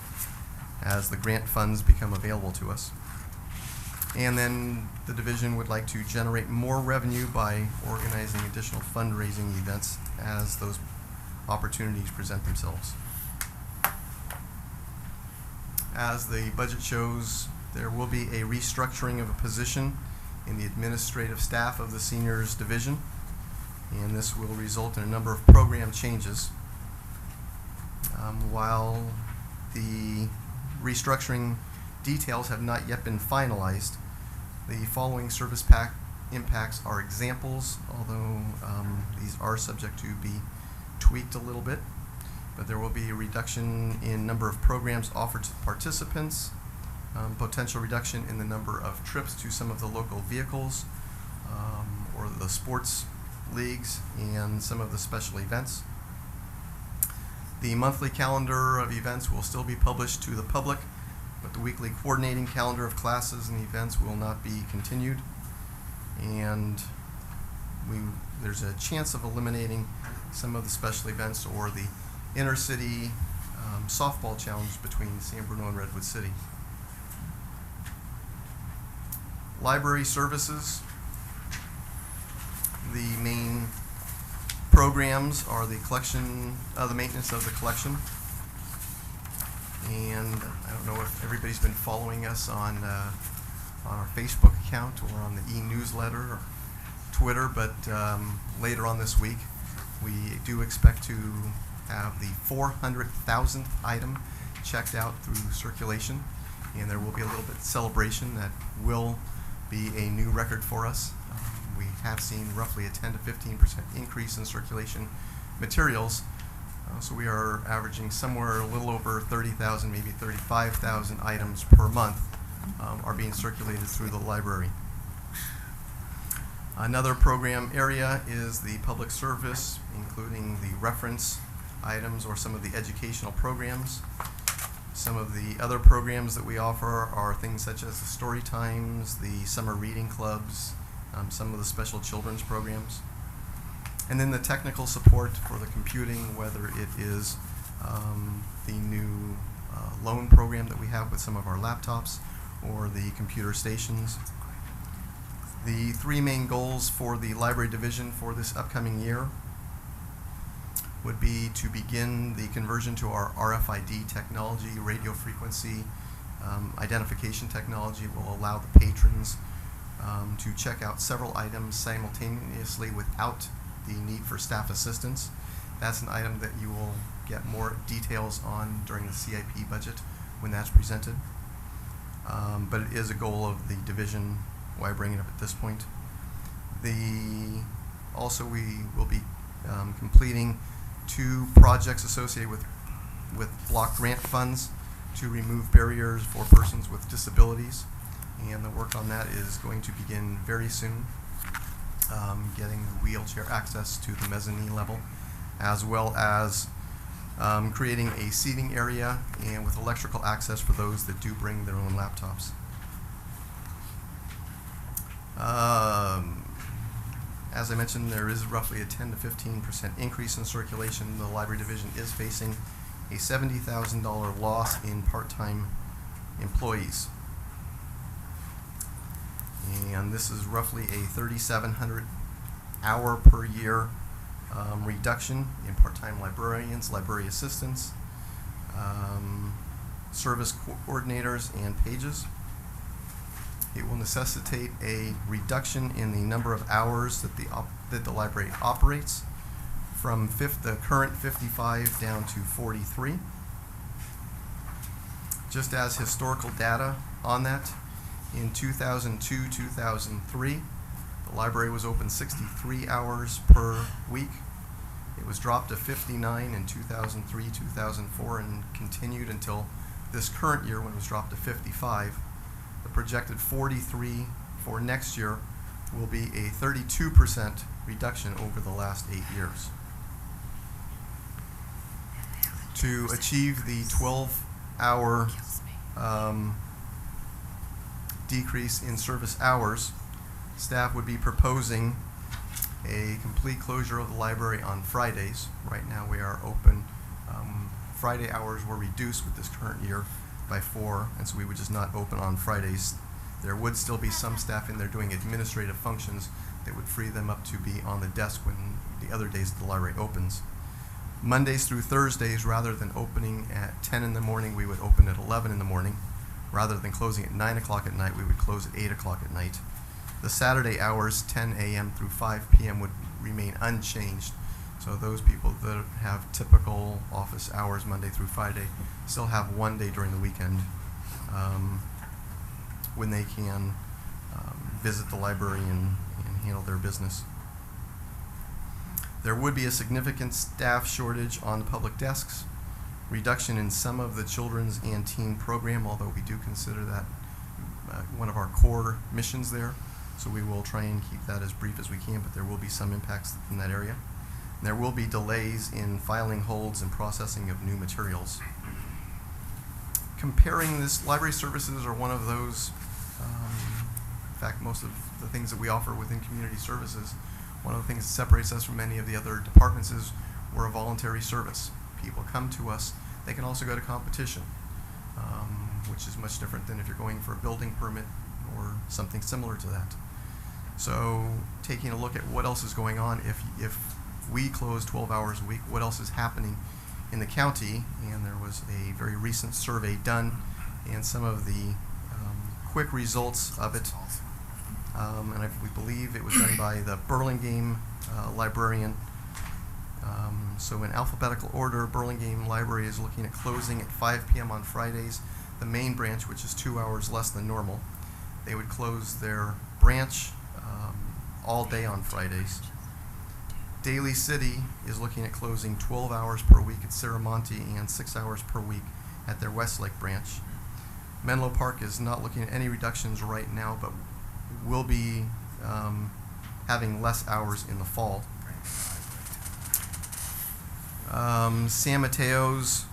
as the grant funds become available to us. And then the division would like to generate more revenue by organizing additional fundraising events as those opportunities present themselves. As the budget shows, there will be a restructuring of a position in the administrative staff of the seniors division, and this will result in a number of program changes. While the restructuring details have not yet been finalized, the following service pack impacts are examples, although these are subject to be tweaked a little bit. But there will be a reduction in number of programs offered to participants, potential reduction in the number of trips to some of the local vehicles or the sports leagues and some of the special events. The monthly calendar of events will still be published to the public, but the weekly coordinating calendar of classes and events will not be continued. And there's a chance of eliminating some of the special events or the intercity softball challenge between San Bruno and Redwood City. Library services. The main programs are the collection, the maintenance of the collection. And I don't know if everybody's been following us on our Facebook account or on the e-newsletter or Twitter, but later on this week, we do expect to have the 400,000th item checked out through circulation, and there will be a little bit of celebration that will be a new record for us. We have seen roughly a 10 to 15% increase in circulation materials, so we are averaging somewhere a little over 30,000, maybe 35,000 items per month are being circulated through the library. Another program area is the public service, including the reference items or some of the educational programs. Some of the other programs that we offer are things such as the story times, the summer reading clubs, some of the special children's programs. And then the technical support for the computing, whether it is the new loan program that we have with some of our laptops or the computer stations. The three main goals for the library division for this upcoming year would be to begin the conversion to our RFID technology, radio frequency identification technology. Will allow the patrons to check out several items simultaneously without the need for staff assistance. That's an item that you will get more details on during the CIP budget when that's presented. But it is a goal of the division. Why bring it up at this point? Also, we will be completing 2 projects associated with block grant funds. to remove barriers for persons with disabilities, and the work on that is going to begin very soon, getting wheelchair access to the mezzanine level, as well as creating a seating area and with electrical access for those that do bring their own laptops. As I mentioned, there is roughly a 10 to 15% increase in circulation. The library division is facing a $70,000 loss in part-time employees. And this is roughly a 3,700 hour per year reduction in part-time librarians, library assistants, service coordinators, and pages. It will necessitate a reduction in the number of hours that the library operates from the current 55 down to 43. Just as historical data on that, in 2002-2003, the library was open 63 hours per week. It was dropped to 59 in 2003-2004 and continued until this current year when it was dropped to 55. The projected 43 for next year will be a 32% reduction over the last 8 years. To achieve the 12-hour decrease in service hours, staff would be proposing a complete closure of the library on Fridays. Right now we are open. Friday hours were reduced with this current year by 4, and so we would just not open on Fridays. There would still be some staff in there doing administrative functions that would free them up to be on the desk when the other days the library opens. Mondays through Thursdays, rather than opening at 10 in the morning, we would open at 11 in the morning. Rather than closing at 9 o'clock at night, we would close at 8 o'clock at night. The Saturday hours, 10 a.m. through 5 p.m., would remain unchanged. So those people that have typical office hours Monday through Friday still have one day during the weekend when they can visit the library and handle their business. There would be a significant staff shortage on the public desks, reduction in some of the children's and teen program, although we do consider that one of our core missions there. So we will try and keep that as brief as we can, but there will be some impacts in that area. And there will be delays in filing holds and processing of new materials. Comparing this, library services are one of those, in fact, most of the things that we offer within community services, one of the things that separates us from many of the other departments is we're a voluntary service. People come to us. They can also go to competition, which is much different than if you're going for a building permit or something similar to that. So taking a look at what else is going on, if we close 12 hours a week, what else is happening in the county, and there was a very recent survey done, and some of the quick results of it, and we believe it was done by the Burlingame librarian. So in alphabetical order, Burlingame Library is looking at closing at 5 p.m. on Fridays. The main branch, which is 2 hours less than normal, they would close their branch all day on Fridays. Daly City is looking at closing 12 hours per week at Saramonte and 6 hours per week at their Westlake branch. Menlo Park is not looking at any reductions right now, but will be having less hours in the fall. San Mateo's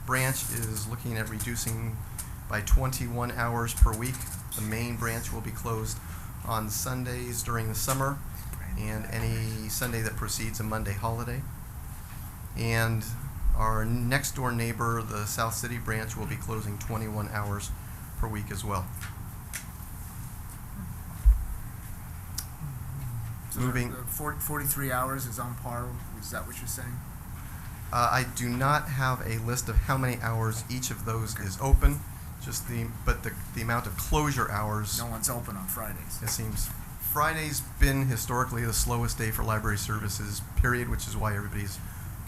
branch is looking at reducing by 21 hours per week. The main branch will be closed on Sundays during the summer and any Sunday that precedes a Monday holiday. And our next door neighbor, the South City branch, will be closing 21 hours per week as well. So Moving. 43 hours is on par, is that what you're saying? I do not have a list of how many hours each of those is open, just but the amount of closure hours. No one's open on Fridays. It seems Friday's been historically the slowest day for library services, period, which is why everybody's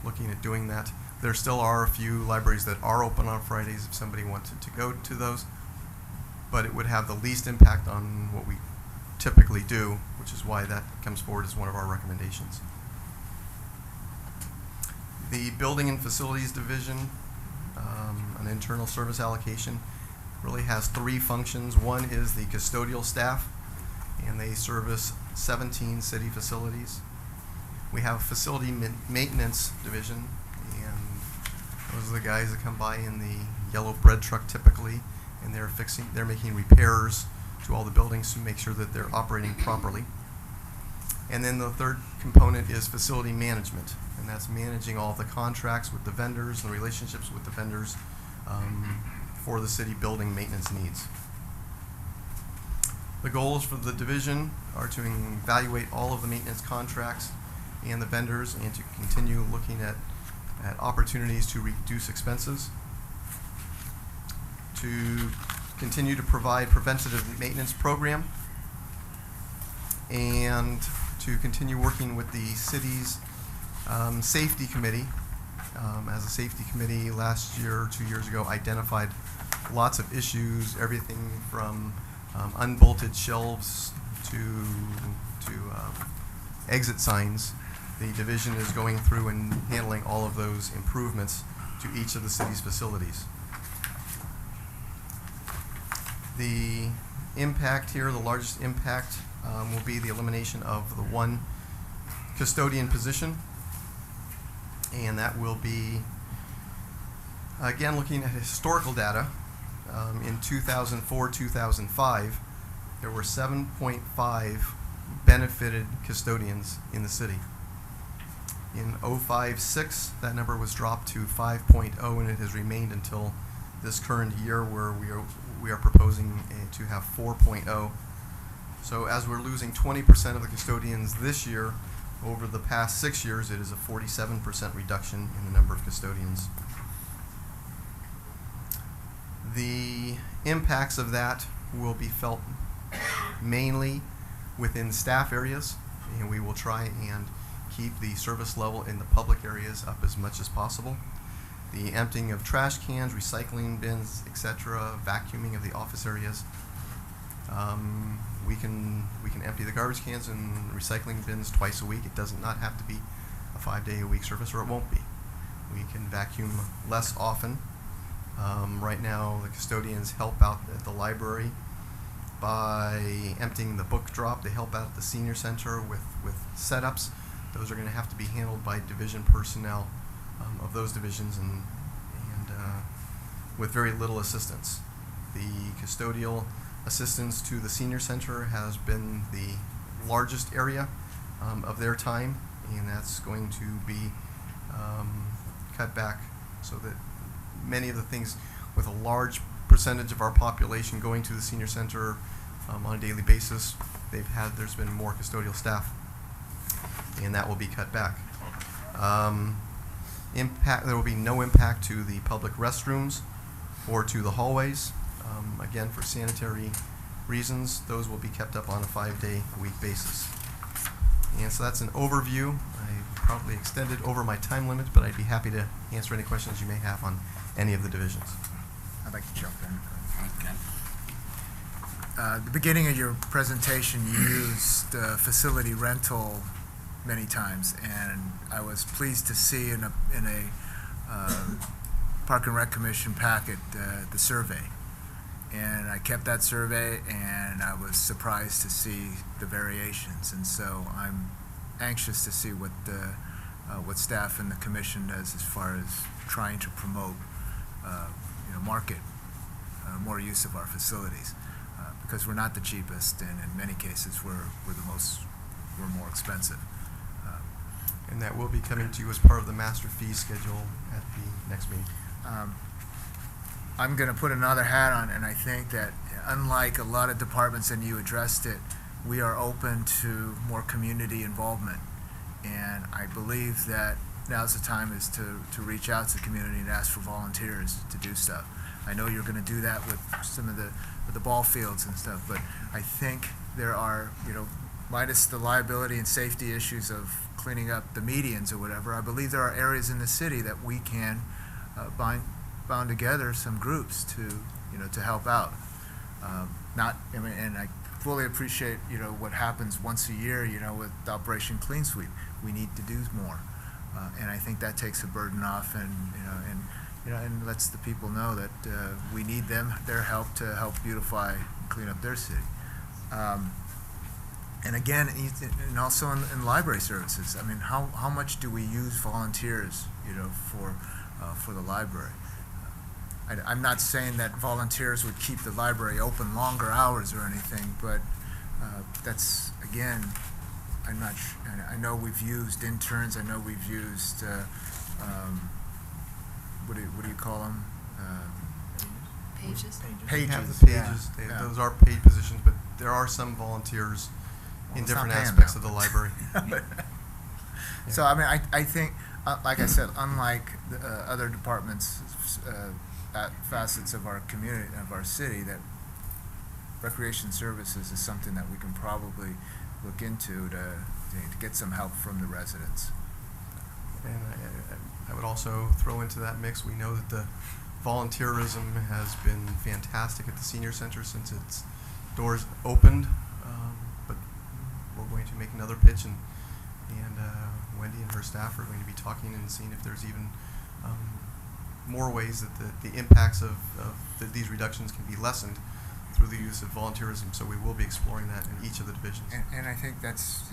looking at doing that. There still are a few libraries that are open on Fridays if somebody wanted to go to those, but it would have the least impact on what we typically do, which is why that comes forward as one of our recommendations. The Building and Facilities Division, an internal service allocation really has three functions. One is the custodial staff, and they service 17 city facilities. We have a facility maintenance division, and those are the guys that come by in the yellow bread truck typically, and they're making repairs to all the buildings to make sure that they're operating properly. And then the third component is facility management, and that's managing all of the contracts with the vendors and relationships with the vendors for the city building maintenance needs. The goals for the division are to evaluate all of the maintenance contracts and the vendors, and to continue looking at opportunities to reduce expenses, to continue to provide preventative maintenance program, and to continue working with the city's safety committee. As a safety committee last year or 2 years ago identified lots of issues, everything from unbolted shelves to exit signs. The division is going through and handling all of those improvements to each of the city's facilities. The impact here, the largest impact, will be the elimination of the one custodian position, and that will be, again, looking at historical data. In 2004-2005, there were 7.5 benefited custodians in the city. In 05-06, that number was dropped to 5.0, and it has remained until this current year, where we are proposing to have 4.0. So as we're losing 20% of the custodians this year, over the past 6 years, it is a 47% reduction in the number of custodians. The impacts of that will be felt mainly within staff areas, and we will try and keep the service level in the public areas up as much as possible. The emptying of trash cans, recycling bins, etc., vacuuming of the office areas. We can empty the garbage cans and recycling bins twice a week. It does not have to be a 5-day-a-week service, or it won't be. We can vacuum less often. Right now, the custodians help out at the library by emptying the book drop. They help out at the senior center with setups. Those are going to have to be handled by division personnel of those divisions, and with very little assistance. The custodial assistance to the senior center has been the largest area of their time, and that's going to be cut back, so that many of the things, with a large percentage of our population going to the senior center on a daily basis, there's been more custodial staff, and that will be cut back. There will be no impact to the public restrooms or to the hallways. Again, for sanitary reasons, those will be kept up on a 5-day-a-week basis. And so that's an overview. I probably extended over my time limit, but I'd be happy to answer any questions you may have on any of the divisions. I'd like to jump in. The beginning of your presentation, you used facility rental many times, and I was pleased to see in a Park and Rec Commission packet the survey. And I kept that survey, and I was surprised to see the variations. And so I'm anxious to see what staff and the commission does as far as trying to promote, market more use of our facilities, because we're not the cheapest, and in many cases we're more expensive. And that will be coming to you as part of the master fee schedule at the next meeting. I'm going to put another hat on, and I think that unlike a lot of departments, and you addressed it, we are open to more community involvement. And I believe that now's the time is to reach out to the community and ask for volunteers to do stuff. I know you're going to do that with some of the ball fields and stuff, but I think there are, minus the liability and safety issues of cleaning up the medians or whatever, I believe there are areas in the city that we can bound together some groups to help out. And I fully appreciate what happens once a year with Operation Clean Sweep. We need to do more, and I think that takes a burden off. And and lets the people know that we need their help to help beautify and clean up their city. And again, and also in library services. I mean, how much do we use volunteers, for the library? I'm not saying that volunteers would keep the library open longer hours or anything, but that's, again, I'm not I know we've used interns. I know we've used what do you call them? Pages? We have Pages. the Yeah, pages. yeah. Those are paid positions, but there are some volunteers in Well, it's not different paying aspects them. of the library. So, I mean, I think, like I said, unlike the, other departments, facets of our community, of our city, that recreation services is something that we can probably look into to get some help from the residents. And I would also throw into that mix, we know that the volunteerism has been fantastic at the senior center since its doors opened, but we're going to make another pitch, and Wendy and her staff are going to be talking and seeing if there's even more ways that the impacts of these reductions can be lessened through the use of volunteerism. So we will be exploring that in each of the divisions. And I think that's,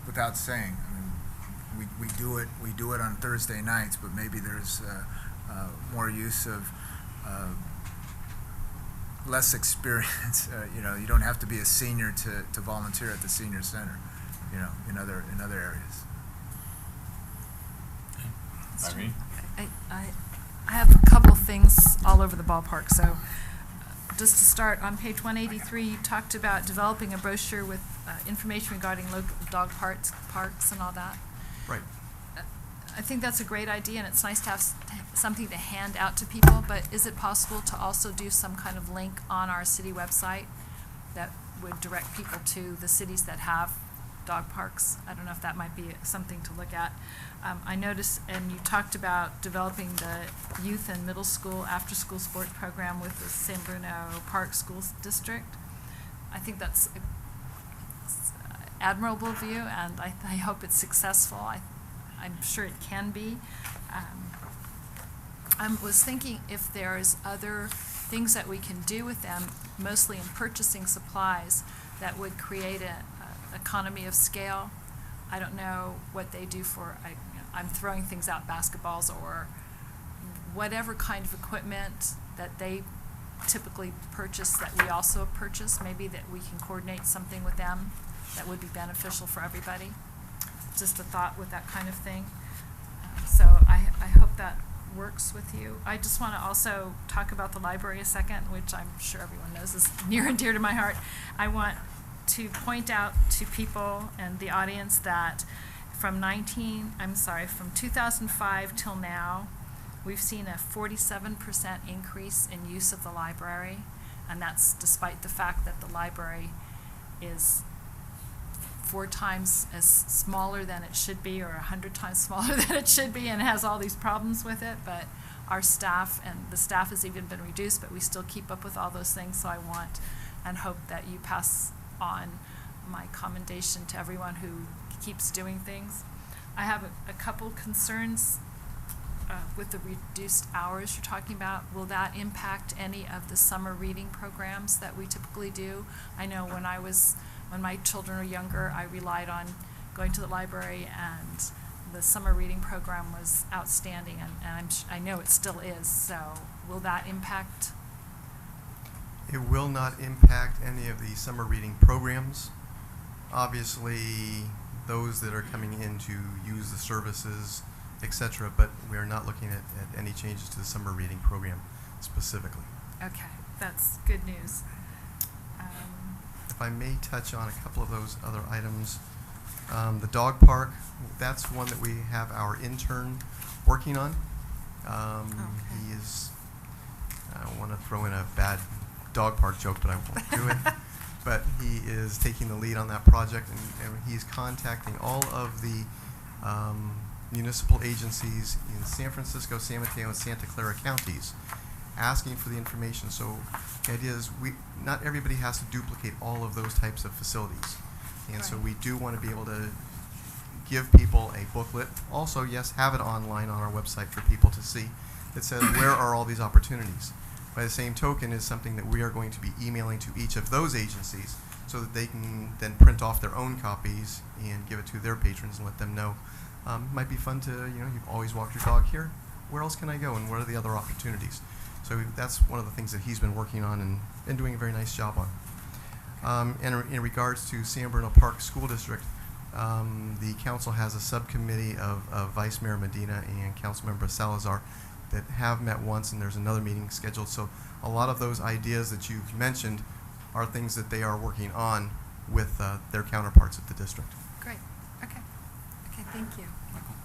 without saying, I mean, we do it on Thursday nights, but maybe there's more use of less experience. You don't have to be a senior to volunteer at the senior center, in other areas. Irene? I have a couple things all over the ballpark. So just to start, on page 183, you talked about developing a brochure with information regarding local dog parks and all that. Right. I think that's a great idea, and it's nice to have something to hand out to people, but is it possible to also do some kind of link on our city website that would direct people to the cities that have dog parks? I don't know if that might be something to look at. I noticed, and you talked about developing the youth and middle school after-school sport program with the San Bruno Park School District. I think that's an admirable view, and I hope it's successful. I'm sure it can be. I was thinking if there's other things that we can do with them, mostly in purchasing supplies, that would create an economy of scale. I don't know what they do for, I'm throwing things out, basketballs or whatever kind of equipment that they typically purchase that we also purchase, maybe that we can coordinate something with them that would be beneficial for everybody. Just a thought with that kind of thing. So I hope that works with you. I just want to also talk about the library a second, which I'm sure everyone knows is near and dear to my heart. I want to point out to people and the audience that from 2005 till now, we've seen a 47% increase in use of the library, and that's despite the fact that the library is 4 times as smaller than it should be, or 100 times smaller than it should be, and has all these problems with it. But our staff, and the staff has even been reduced, but we still keep up with all those things. So I want and hope that you pass on my commendation to everyone who keeps doing things. I have a couple concerns with the reduced hours you're talking about. Will that impact any of the summer reading programs that we typically do? I know when my children were younger, I relied on going to the library, and the summer reading program was outstanding, and I know it still is. So will that impact? It will not impact any of the summer reading programs. Obviously, those that are coming in to use the services, etc., but we are not looking at any changes to the summer reading program specifically. Okay, that's good news. If I may touch on a couple of those other items. The dog park, that's one that we have our intern working on. He is, I don't want to throw in a bad dog park joke, but I won't do it. But he is taking the lead on that project, and he's contacting all of the municipal agencies in San Francisco, San Mateo, and Santa Clara counties, asking for the information. So the idea is not everybody has to duplicate all of those types of facilities. And so we do want to be able to give people a booklet. Also, yes, have it online on our website for people to see. that says where are all these opportunities. By the same token is something that we are going to be emailing to each of those agencies so that they can then print off their own copies and give it to their patrons and let them know. Might be fun to, you've always walked your dog here. Where else can I go and what are the other opportunities? So that's one of the things that he's been working on and doing a very nice job on. And in regards to San Bruno Park School District, the council has a subcommittee of Vice Mayor Medina and Councilmember Salazar that have met once, and there's another meeting scheduled. So a lot of those ideas that you've mentioned are things that they are working on with their counterparts at the district. Great, okay. Okay, thank you.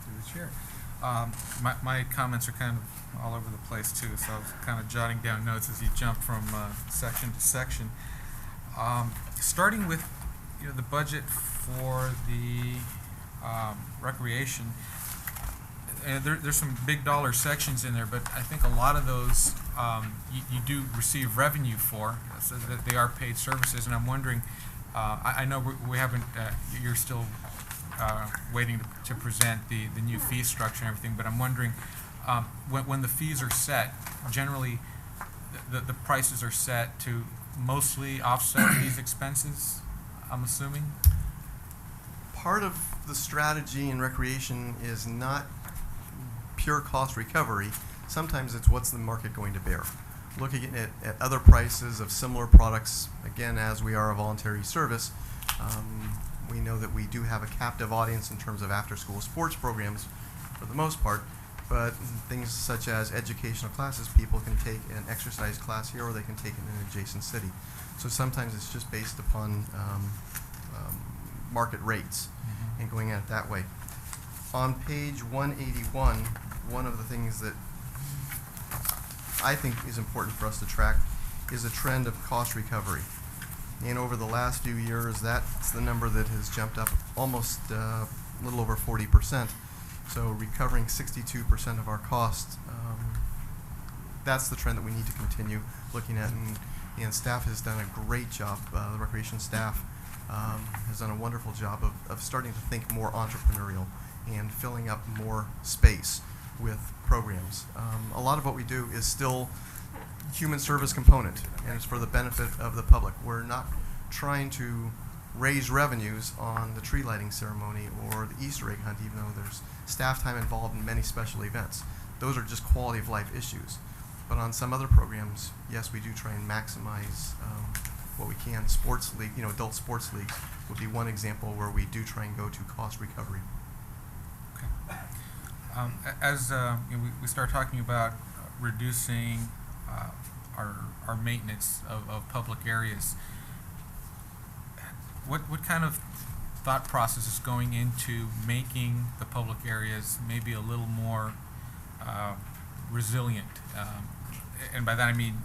Through the chair. My comments are kind of all over the place too, so I was kind of jotting down notes as you jump from section to section. Starting with the budget for the recreation, and there's some big dollar sections in there, but I think a lot of those you do receive revenue for, so that they are paid services, and I'm wondering, I know we haven't, you're still waiting to present the new fee structure and everything, but I'm wondering, when the fees are set, generally the prices are set to mostly offset these expenses, I'm assuming? Part of the strategy in recreation is not pure cost recovery. Sometimes it's what's the market going to bear. Looking at other prices of similar products, again, as we are a voluntary service, we know that we do have a captive audience in terms of after-school sports programs for the most part, but things such as educational classes, people can take an exercise class here or they can take it in an adjacent city. So sometimes it's just based upon market rates and going at it that way. On page 181, one of the things that I think is important for us to track is a trend of cost recovery. And over the last few years, that's the number that has jumped up almost a little over 40%. So recovering 62% of our costs, that's the trend that we need to continue looking at. And staff has done a great job. The recreation staff has done a wonderful job of starting to think more entrepreneurial and filling up more space with programs. A lot of what we do is still human service component, and it's for the benefit of the public. We're not trying to raise revenues on the tree lighting ceremony or the Easter egg hunt, even though there's staff time involved in many special events. Those are just quality of life issues. But on some other programs, yes, we do try and maximize what we can. Sports league, adult sports leagues would be one example where we do try and go to cost recovery. Okay. As we start talking about reducing our maintenance of public areas, what kind of thought process is going into making the public areas maybe a little more resilient? And by that I mean,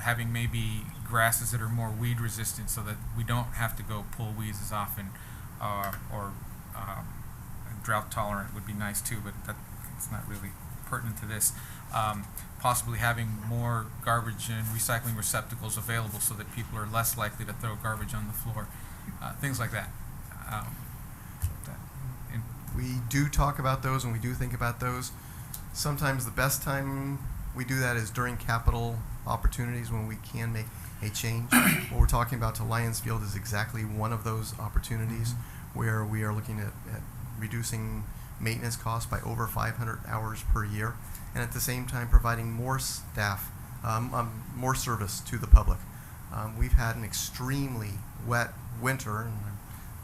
having maybe grasses that are more weed resistant so that we don't have to go pull weeds as often, or drought tolerant would be nice too, but it's not really pertinent to this. Possibly having more garbage and recycling receptacles available so that people are less likely to throw garbage on the floor, things like that. We do talk about those and we do think about those. Sometimes the best time we do that is during capital opportunities when we can make a change. What we're talking about to Lions Field is exactly one of those opportunities where we are looking at reducing maintenance costs by over 500 hours per year, and at the same time providing more staff, more service to the public. We've had an extremely wet winter, and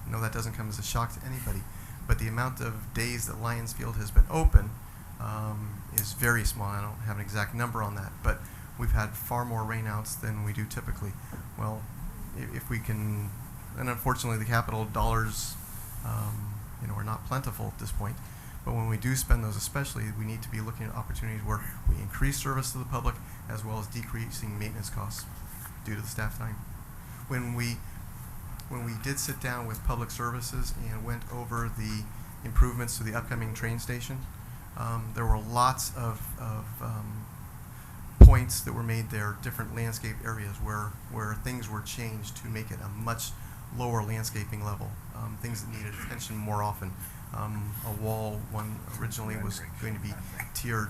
I know that doesn't come as a shock to anybody, but the amount of days that Lions Field has been open is very small. I don't have an exact number on that, but we've had far more rainouts than we do typically. Well, if we can, and unfortunately the capital dollars are not plentiful at this point, but when we do spend those especially, we need to be looking at opportunities where we increase service to the public as well as decreasing maintenance costs due to the staff time. When we did sit down with public services and went over the improvements to the upcoming train station, there were lots of points that were made there, different landscape areas where things were changed to make it a much lower landscaping level, things that needed attention more often. a wall. One originally was going to be tiered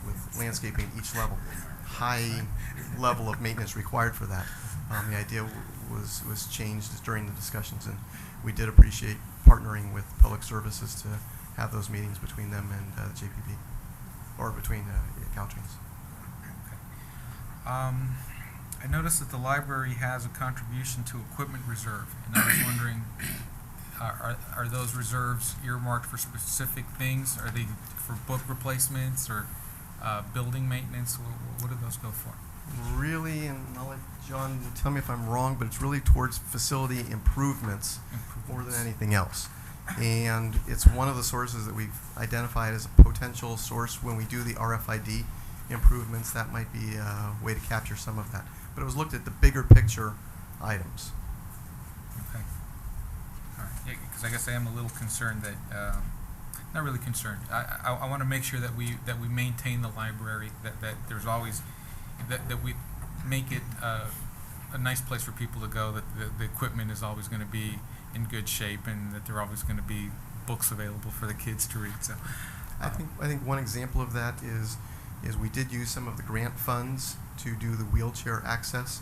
with landscaping at each level. High level of maintenance required for that. The idea was changed during the discussions, and we did appreciate partnering with Public Services to have those meetings between them and the JPP, or between Caltrans. I noticed that the library has a contribution to equipment reserve, and I was wondering, are those reserves earmarked for specific things? Are they for book replacements or building maintenance? What do those go for? Really, and I'll let John tell me if I'm wrong, but it's really towards facility improvements more than anything else. And it's one of the sources that we've identified as a potential source when we do the RFID improvements. That might be a way to capture some of that. But it was looked at the bigger picture items. Okay. All right. Yeah, because I guess I am a little concerned that, not really concerned. I want to make sure that we maintain the library, that there's always, that we make it a nice place for people to go, that the equipment is always going to be in good shape, and that there are always going to be books available for the kids to read. So, I think one example of that is we did use some of the grant funds to do the wheelchair access,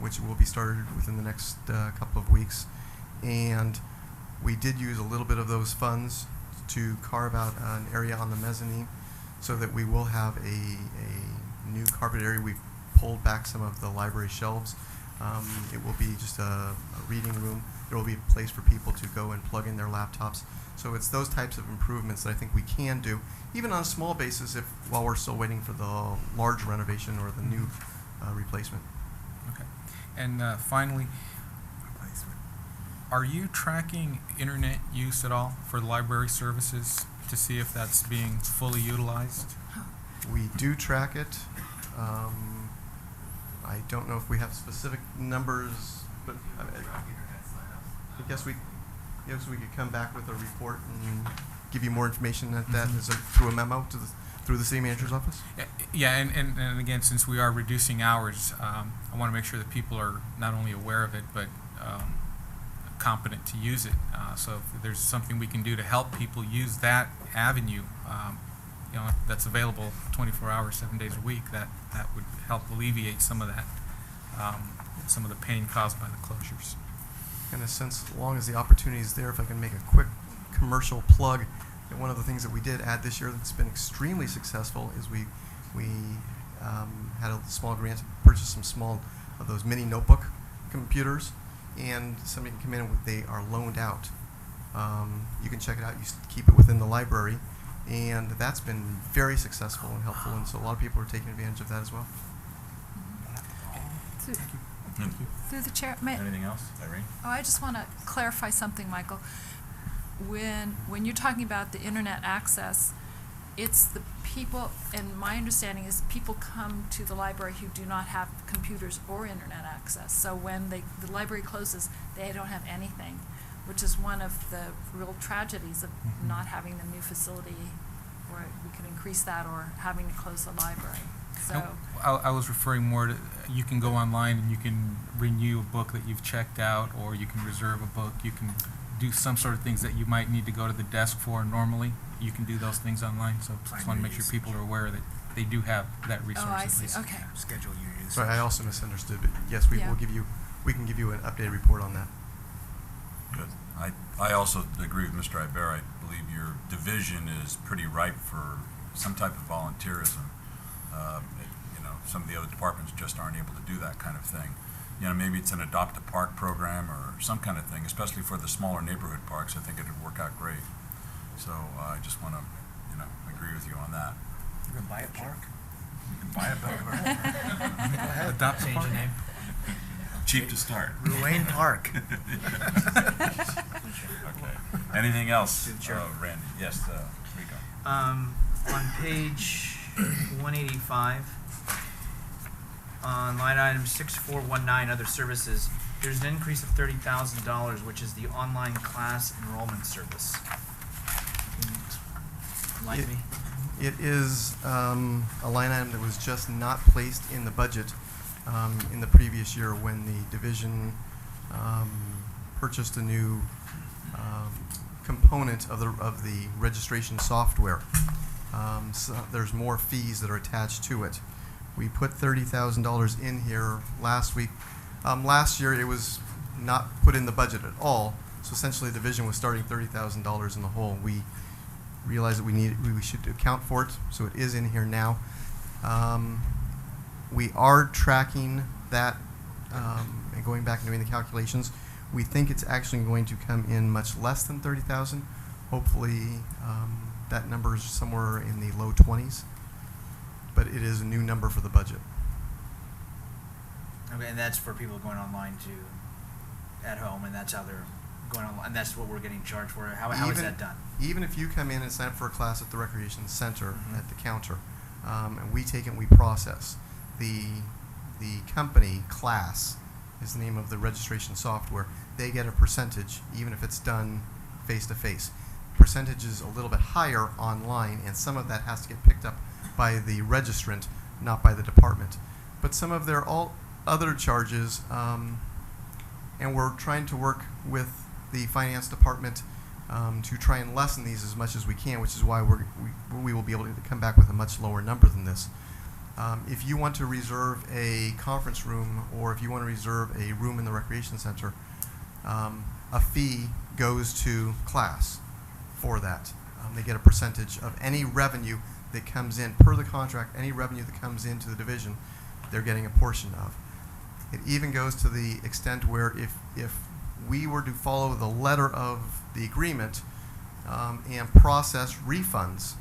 which will be started within the next couple of weeks, and we did use a little bit of those funds to carve out an area on the mezzanine so that we will have a new carpet area. We've pulled back some of the library shelves. It will be just a reading room. There will be a place for people to go and plug in their laptops. So it's those types of improvements that I think we can do, even on a small basis, while we're still waiting for the large renovation or the new replacement. okay. And finally, are you tracking internet use at all for the library services to see if that's being fully utilized? We do track it. I don't know if we have specific numbers, but I guess we could come back with a report and give you more information at that through a memo through the city manager's office. Yeah, and again, since we are reducing hours, I want to make sure that people are not only aware of it, but competent to use it. So if there's something we can do to help people use that avenue, that's available 24 hours, 7 days a week, that would help alleviate some of that, some of the pain caused by the closures. In a sense, as long as the opportunity is there, if I can make a quick commercial plug, that one of the things that we did add this year that's been extremely successful is we had a small grant to purchase some small of those mini notebook computers, and somebody can come in and they are loaned out. You can check it out. You keep it within the library, and that's been very successful and helpful, and so a lot of people are taking advantage of that as well. Through the chair, Anything else, Irene? I just want to clarify something, Michael. When you're talking about the internet access, it's the people, and my understanding is people come to the library who do not have computers or internet access. So when the library closes, they don't have anything, which is one of the real tragedies of not having the new facility where we could increase that, or having to close the library. So. No, I was referring more to, you can go online and you can renew a book that you've checked out, or you can reserve a book. You can do some sort of things that you might need to go to the desk for normally. You can do those things online. So just want to make sure people are aware that they do have that resource. Oh, I at see. least. Okay. Schedule your use. Sorry, I also misunderstood, but yes, we Yeah. will give you. We can give you an updated report on that. Good. I also agree with Mr. Iber. I believe your division is pretty ripe for some type of volunteerism. Some of the other departments just aren't able to do that kind of thing. Maybe it's an adopt a park program or some kind of thing, especially for the smaller neighborhood parks. I think it would work out great. So I just want to, agree with you on that. You can buy a park. You can buy a park. Adopt a park. Cheap to start. Ruane Park. Okay. Anything else, Through the chair. Randy? Yes, Rico. On page 185, on line item 6419, other services, there's an increase of $30,000, which is the online class enrollment service. Can you enlighten me? It is a line item that was just not placed in the budget in the previous year when the division purchased a new component of the registration software. So there's more fees that are attached to it. We put $30,000 in here last week. Last year it was not put in the budget at all, so essentially the division was starting $30,000 in the hole. We realized that we should account for it, so it is in here now. We are tracking that and going back and doing the calculations. We think it's actually going to come in much less than 30,000. Hopefully that number is somewhere in the low 20s, but it is a new number for the budget. Okay, and that's for people going online to, at home, and that's how they're going online, and that's what we're getting charged for. How is that done? Even if you come in and sign up for a class at the recreation center Mhm. at the counter, and we take it and we process, the company, Class, is the name of the registration software. They get a percentage, even if it's done face-to-face. Percentage is a little bit higher online, and some of that has to get picked up by the registrant, not by the department. But some of their other charges, and we're trying to work with the finance department to try and lessen these as much as we can, which is why we will be able to come back with a much lower number than this. If you want to reserve a conference room, or if you want to reserve a room in the recreation center, a fee goes to Class for that. They get a percentage of any revenue that comes in per the contract. Any revenue that comes into the division, they're getting a portion of. It even goes to the extent where if we were to follow the letter of the agreement and process refunds,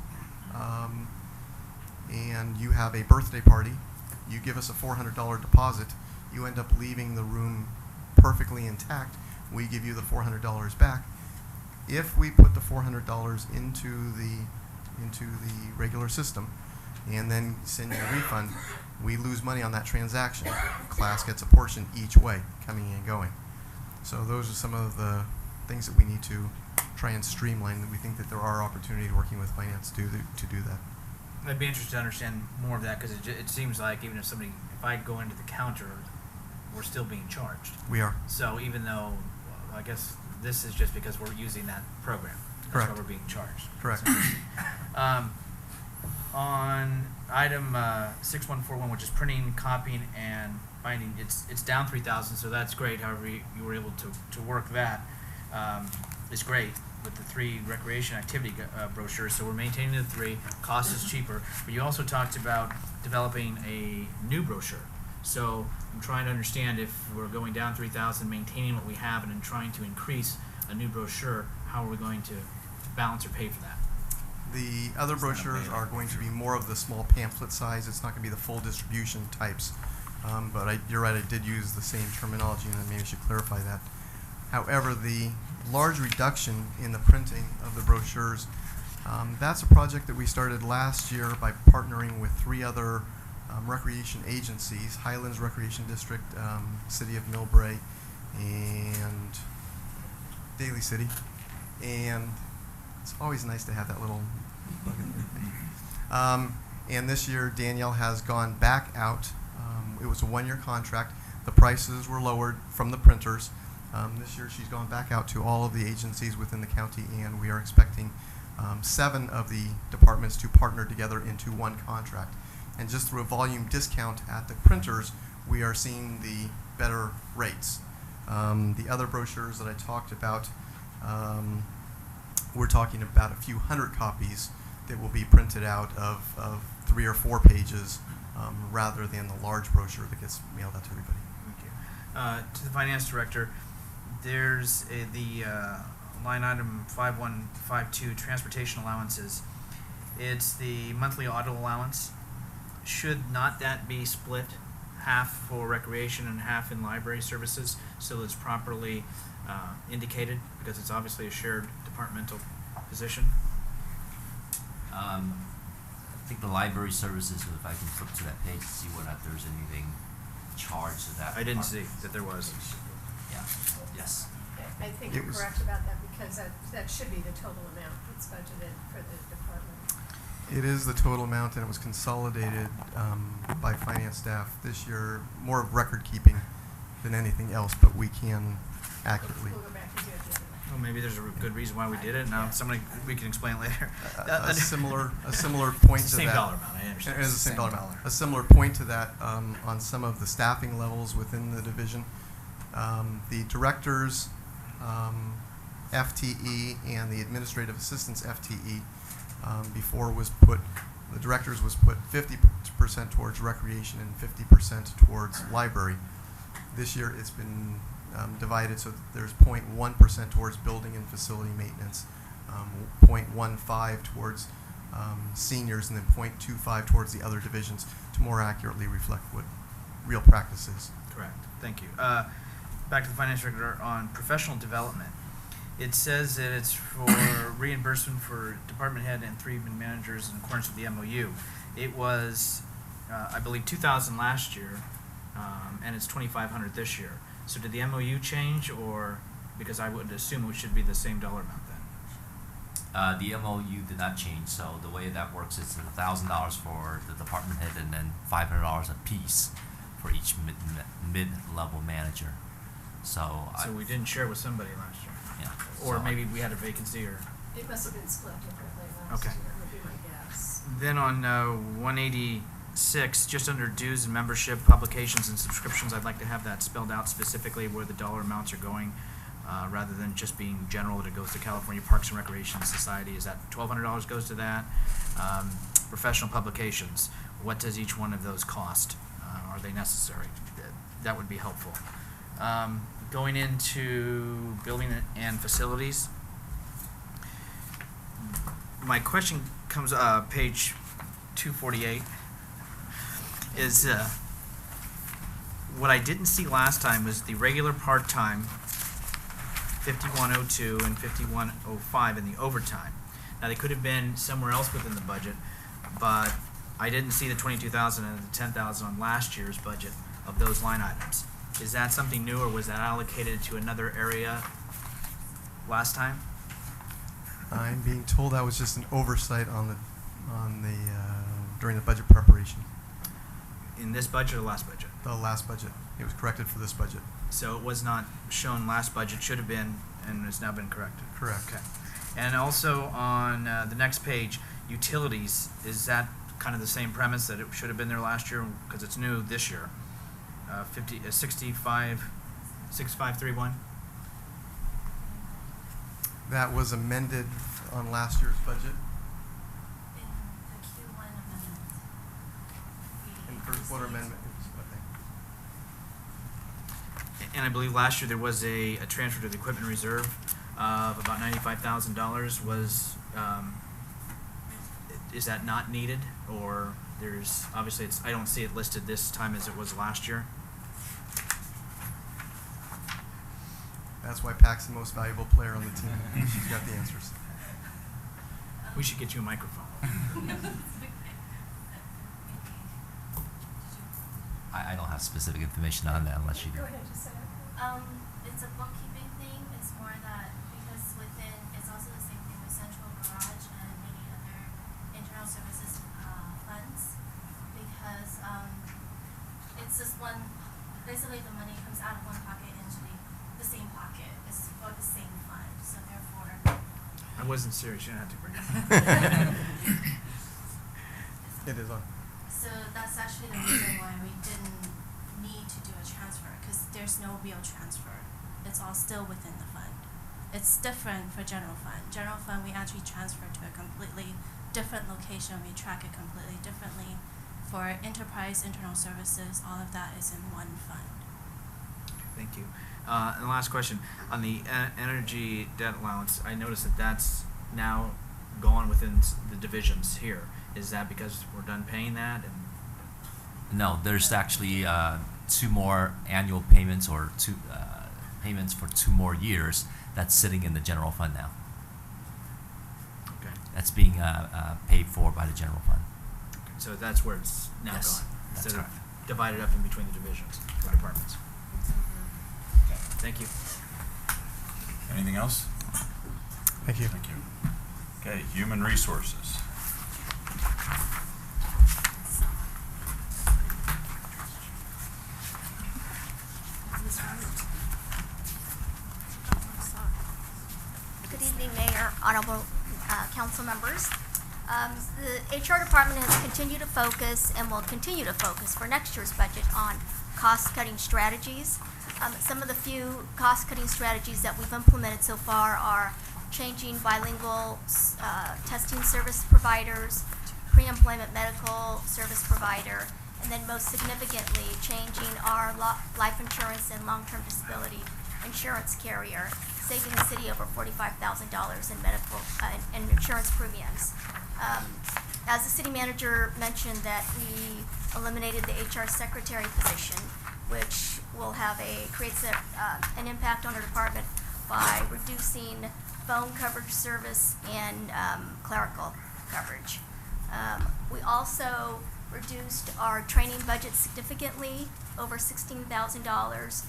and you have a birthday party, you give us a $400 deposit, you end up leaving the room perfectly intact, we give you the $400 back. If we put the $400 into the regular system and then send you a refund, we lose money on that transaction. Class gets a portion each way, coming and going. So those are some of the things that we need to try and streamline. We think that there are opportunities working with finance to do that. I'd be interested to understand more of that, because it seems like even if I go into the counter, we're still being charged. We are. So even though, well, I guess this is just because we're using that program. That's Correct. why we're being charged. Correct. On item 6141, which is printing, copying, and binding, it's down 3,000, so that's great. However, you were able to work that. It's great with the 3 recreation activity brochures, so we're maintaining the 3. Cost is cheaper, but you also talked about developing a new brochure. So I'm trying to understand, if we're going down 3,000, maintaining what we have, and then trying to increase a new brochure, how are we going to balance or pay for that? The other brochures are going to be more of the small pamphlet size. It's not going to be the full distribution types. But you're right, I did use the same terminology, and maybe I should clarify that. However, the large reduction in the printing of the brochures, that's a project that we started last year by partnering with 3 other recreation agencies: Highlands Recreation District, City of Millbrae, and Daly City. And it's always nice to have that little bug in there. And this year, Danielle has gone back out. It was a 1-year contract. The prices were lowered from the printers. This year, she's gone back out to all of the agencies within the county, and we are expecting 7 of the departments to partner together into one contract. And just through a volume discount at the printers, we are seeing the better rates. The other brochures that I talked about, we're talking about a few hundred copies that will be printed out of 3 or 4 pages, rather than the large brochure that gets mailed out to everybody. Thank you. To the finance director, there's the line item 5152, transportation allowances. It's the monthly auto allowance. Should not that be split, half for recreation and half in library services, so it's properly indicated, because it's obviously a shared departmental position? I think the library services, if I can flip to that page to see whether there's anything charged to that. I didn't see department. that there was. Yeah, yes. I think It you're was- correct about that, because that should be the total amount that's budgeted for the department. It is the total amount, and it was consolidated by finance staff this year, more of record keeping than anything else, but we can accurately. We'll go back and do it. Well, maybe there's a good reason why we did it. Now, we can explain it later. A similar point It's to the same that. dollar amount, I understand. It is the same Same dollar dollar. amount. A similar point to that on some of the staffing levels within the division. The directors, FTE, and the administrative assistants FTE before the directors was put 50% towards recreation and 50% towards library. This year it's been divided so that there's 0.1% towards building and facility maintenance, 0.15 towards seniors, and then 0.25 towards the other divisions to more accurately reflect what real practice is. Correct. Thank you. Back to the finance director on professional development. It says that it's for reimbursement for department head and 3 managers in accordance with the MOU. It was, I believe, $2,000 last year, and it's $2,500 this year. So did the MOU change, or because I would assume it should be the same dollar amount then? The MOU did not change, so the way that works is $1,000 for the department head and then $500 a piece for each mid-level manager. So We didn't share with somebody last year, yeah. or So maybe we had a vacancy, or. It must have been split differently last Okay. year, would be my guess. Then on 186, just under dues and membership, publications and subscriptions, I'd like to have that spelled out specifically where the dollar amounts are going, rather than just being general that it goes to California Parks and Recreation Society. Is that $1,200 goes to that? Professional publications, what does each one of those cost? Are they necessary? That would be helpful. Going into building and facilities, my question comes page 248 is what I didn't see last time was the regular part-time 5102 and 5105 and the overtime. Now they could have been somewhere else within the budget, but I didn't see the 22,000 and the 10,000 on last year's budget of those line items. Is that something new, or was that allocated to another area last time? I'm being told that was just an oversight during the budget preparation. In this budget or last budget? The last budget. It was corrected for this budget. So it was not shown last budget, should have been, and has now been corrected. Correct. Okay. And also on the next page, utilities, is that kind of the same premise that it should have been there last year because it's new this year? 6531? That was amended on last year's budget. In the Q1 amendment. In the first quarter amendment, And I believe last year there was a transfer to the equipment reserve of about $95,000. Is that not needed, or there's, obviously I don't see it listed this time as it was last year? That's why Pac's the most valuable player on the team. She's got the answers. We should get you a microphone. I don't have specific information on that unless you do. Go ahead, just say it. It's a bookkeeping thing. It's more that because within, it's also the same thing with central garage and many other internal services funds. Because it's just one, basically the money comes out of one pocket into the same pocket. It's for the same fund. So therefore, I wasn't serious, you didn't have to bring it up. It is on. so that's actually the reason why we didn't need to do a transfer, because there's no real transfer. It's all still within the fund. It's different for general fund. General fund, we actually transfer to a completely different location. We track it completely differently. For enterprise, internal services, all of that is in one fund. Thank you. And the last question, on the energy debt allowance, I noticed that that's now gone within the divisions here. Is that because we're done paying that? And No, there's actually 2 more annual payments or 2 payments for 2 more years that's sitting in the general fund now. okay. That's being paid for by the general fund. So that's where it's now Yes, gone, that's instead of correct. divided up in between the divisions or departments. Thank you. Anything else? Thank you. Thank you. Okay, human resources. honorable council members. The HR department has continued to focus and will continue to focus for next year's budget on cost-cutting strategies. Some of the few cost-cutting strategies that we've implemented so far are changing bilingual testing service providers, pre-employment medical service provider, and then most significantly, changing our life insurance and long-term disability insurance carrier, saving the city over $45,000 in medical and insurance premiums. As the city manager mentioned, that we eliminated the HR secretary position, which will have creates an impact on our department by reducing phone coverage service and clerical coverage. We also reduced our training budget significantly, over $16,000.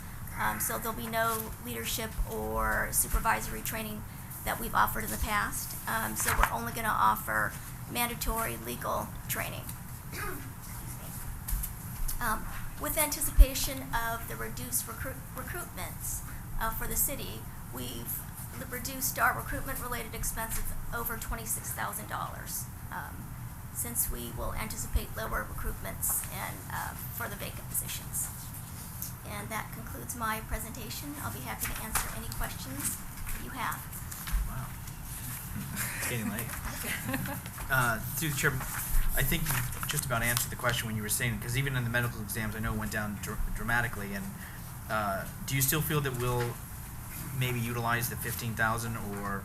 So there'll be no leadership or supervisory training that we've offered in the past. So we're only going to offer mandatory legal training. With anticipation of the reduced recruitments for the city, we've reduced our recruitment-related expenses over $26,000, since we will anticipate lower recruitments and for the vacant positions. And that concludes my presentation. I'll be happy to answer any questions you have. Wow. It's getting late. Through the chair, I think you just about answered the question when you were saying, because even in the medical exams, I know it went down dramatically. And do you still feel that we'll maybe utilize the 15,000, or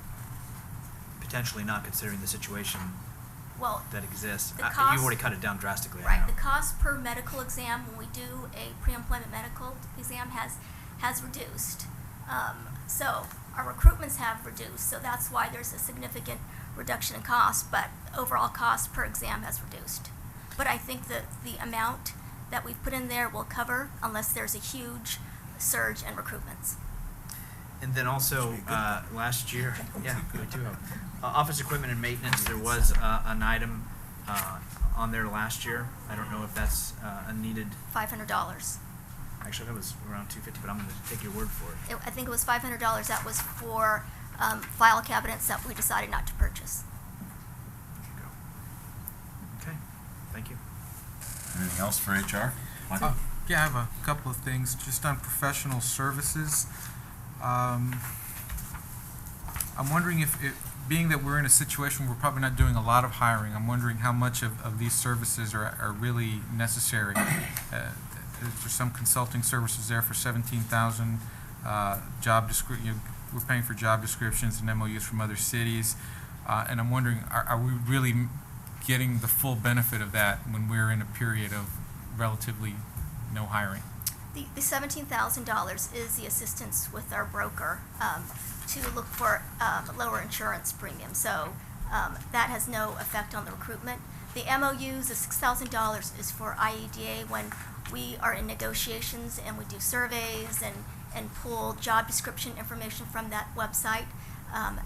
potentially not, considering the situation that exists? You've already cut it down drastically. Right. The cost per medical exam when we do a pre-employment medical exam has reduced. So our recruitments have reduced. So that's why there's a significant reduction in cost. But overall cost per exam has reduced. But I think that the amount that we've put in there will cover unless there's a huge surge in recruitments. And then also, last year, yeah, we do have office equipment and maintenance. There was an item on there last year. I don't know if that's a needed. $500. Actually, that was around $250, but I'm going to take your word for it. I think it was $500. That was for file cabinets that we decided not to purchase. Okay, thank you. Anything else for HR? Michael? Yeah, I have a couple of things. Just on professional services, I'm wondering if being that we're in a situation where we're probably not doing a lot of hiring, I'm wondering how much of these services are really necessary. There's some consulting services there for $17,000. We're paying for job descriptions and MOUs from other cities, and I'm wondering, are we really getting the full benefit of that when we're in a period of relatively no hiring? The $17,000 is the assistance with our broker to look for lower insurance premium. So that has no effect on the recruitment. The MOUs, the $6,000 is for IEDA when we are in negotiations and we do surveys and pull job description information from that website.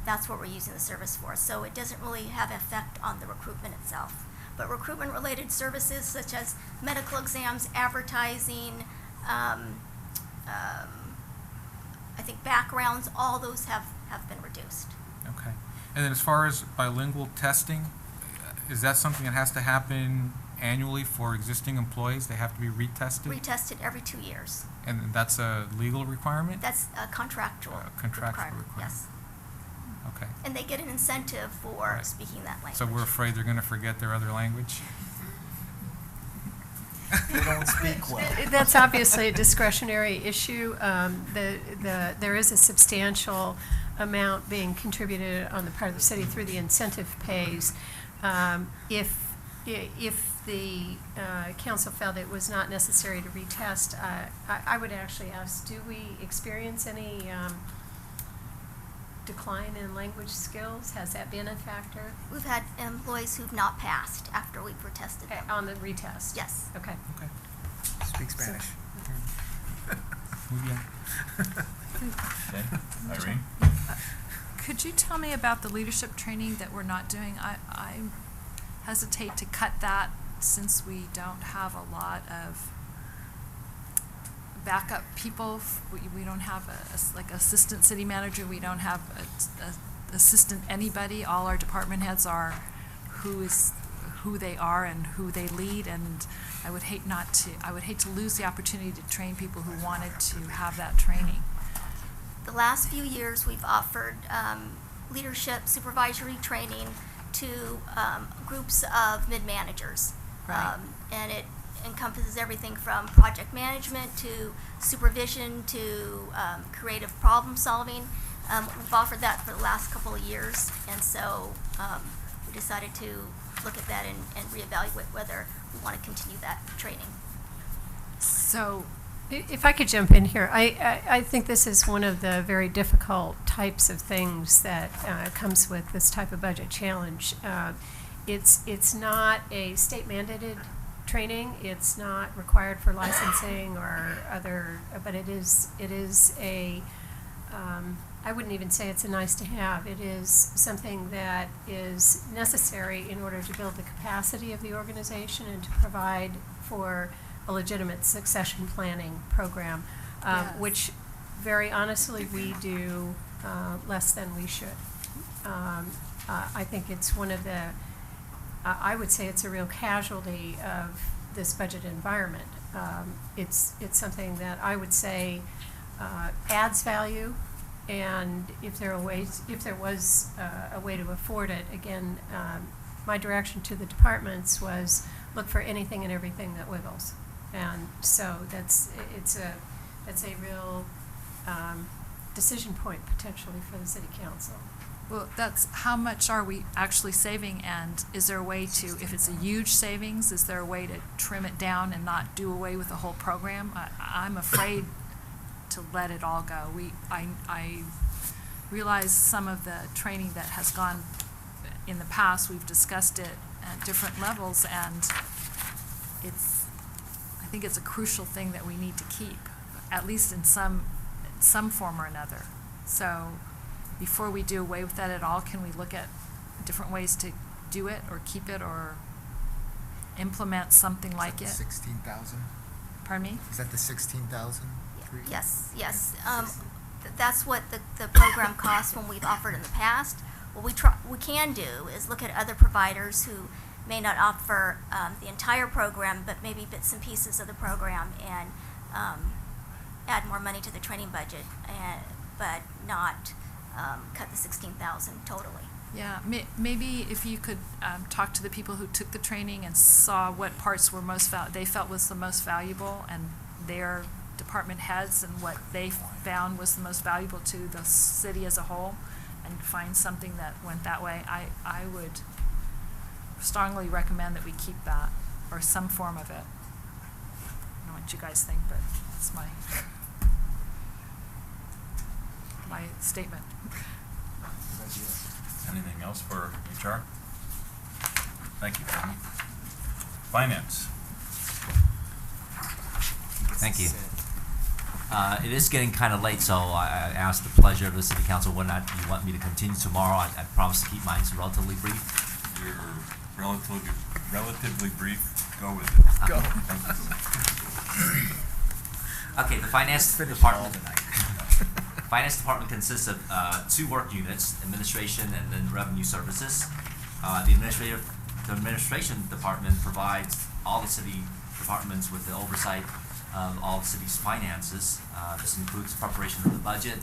That's what we're using the service for. So it doesn't really have effect on the recruitment itself. But recruitment-related services such as medical exams, advertising, I think backgrounds, all those have been reduced. Okay. And then as far as bilingual testing, is that something that has to happen annually for existing employees? They have to be retested? Retested every 2 years. And that's a legal requirement? That's a contractual requirement. Yes. Okay. And they get an incentive for speaking that language. So we're afraid they're going to forget their other language? They don't speak well. That's obviously a discretionary issue. There is a substantial amount being contributed on the part of the city through the incentive pays. If the council felt it was not necessary to retest, I would actually ask, do we experience any decline in language skills? Has that been a factor? We've had employees who've not passed after we've retested them. On the retest? Yes. Okay. Okay. Speak Spanish. Muy bien. Okay. Irene? Could you tell me about the leadership training that we're not doing? I hesitate to cut that since we don't have a lot of backup people. We don't have like assistant city manager. We don't have assistant anybody. All our department heads are who they are and who they lead, and I would hate to lose the opportunity to train people who wanted to have that training. The last few years, we've offered leadership supervisory training to groups of mid-managers. Right. And it encompasses everything from project management to supervision to creative problem solving. We've offered that for the last couple of years, and so we decided to look at that and reevaluate whether we want to continue that training. So, If I could jump in here, I think this is one of the very difficult types of things that comes with this type of budget challenge. It's not a state mandated training. It's not required for licensing or other, but it is a, I wouldn't even say it's a nice to have. It is something that is necessary in order to build the capacity of the organization and to provide for a legitimate succession planning program, Yes. which very honestly we do less than we should. I think it's one of the, I would say it's a real casualty of this budget environment. It's something that I would say adds value, and if there was a way to afford it, again, my direction to the departments was look for anything and everything that wiggles. And so it's a real decision point potentially for the city council. well, that's, how much are we actually saving, and is there a way to, if it's a huge savings, is there a way to trim it down and not do away with the whole program? I'm afraid to let it all go. I realize some of the training that has gone in the past, we've discussed it at different levels, and I think it's a crucial thing that we need to keep, at least in some form or another. So before we do away with that at all, can we look at different ways to do it or keep it or implement something like it? 16,000? Pardon me? Is that the 16,000? Yes. That's what the program costs when we've offered in the past. What we can do is look at other providers who may not offer the entire program, but maybe bits and pieces of the program, and add more money to the training budget, but not cut the 16,000 totally. Yeah, maybe if you could talk to the people who took the training and saw what parts were they felt was the most valuable, and their department heads, and what they found was the most valuable to the city as a whole, and find something that went that way. I would strongly recommend that we keep that, or some form of it. I don't know what you guys think, but it's my statement. Anything else for HR? Thank you, Peggy. Finance. Thank you. It is getting kind of late, so I ask the pleasure of the city council whether or not you want me to continue tomorrow. I promise to keep mine relatively brief. You're relatively brief. Go with it. Go. Okay, the finance department. Finance department consists of two work units, administration and then revenue services. The administration department provides all the city departments with the oversight of all the city's finances. This includes preparation of the budget,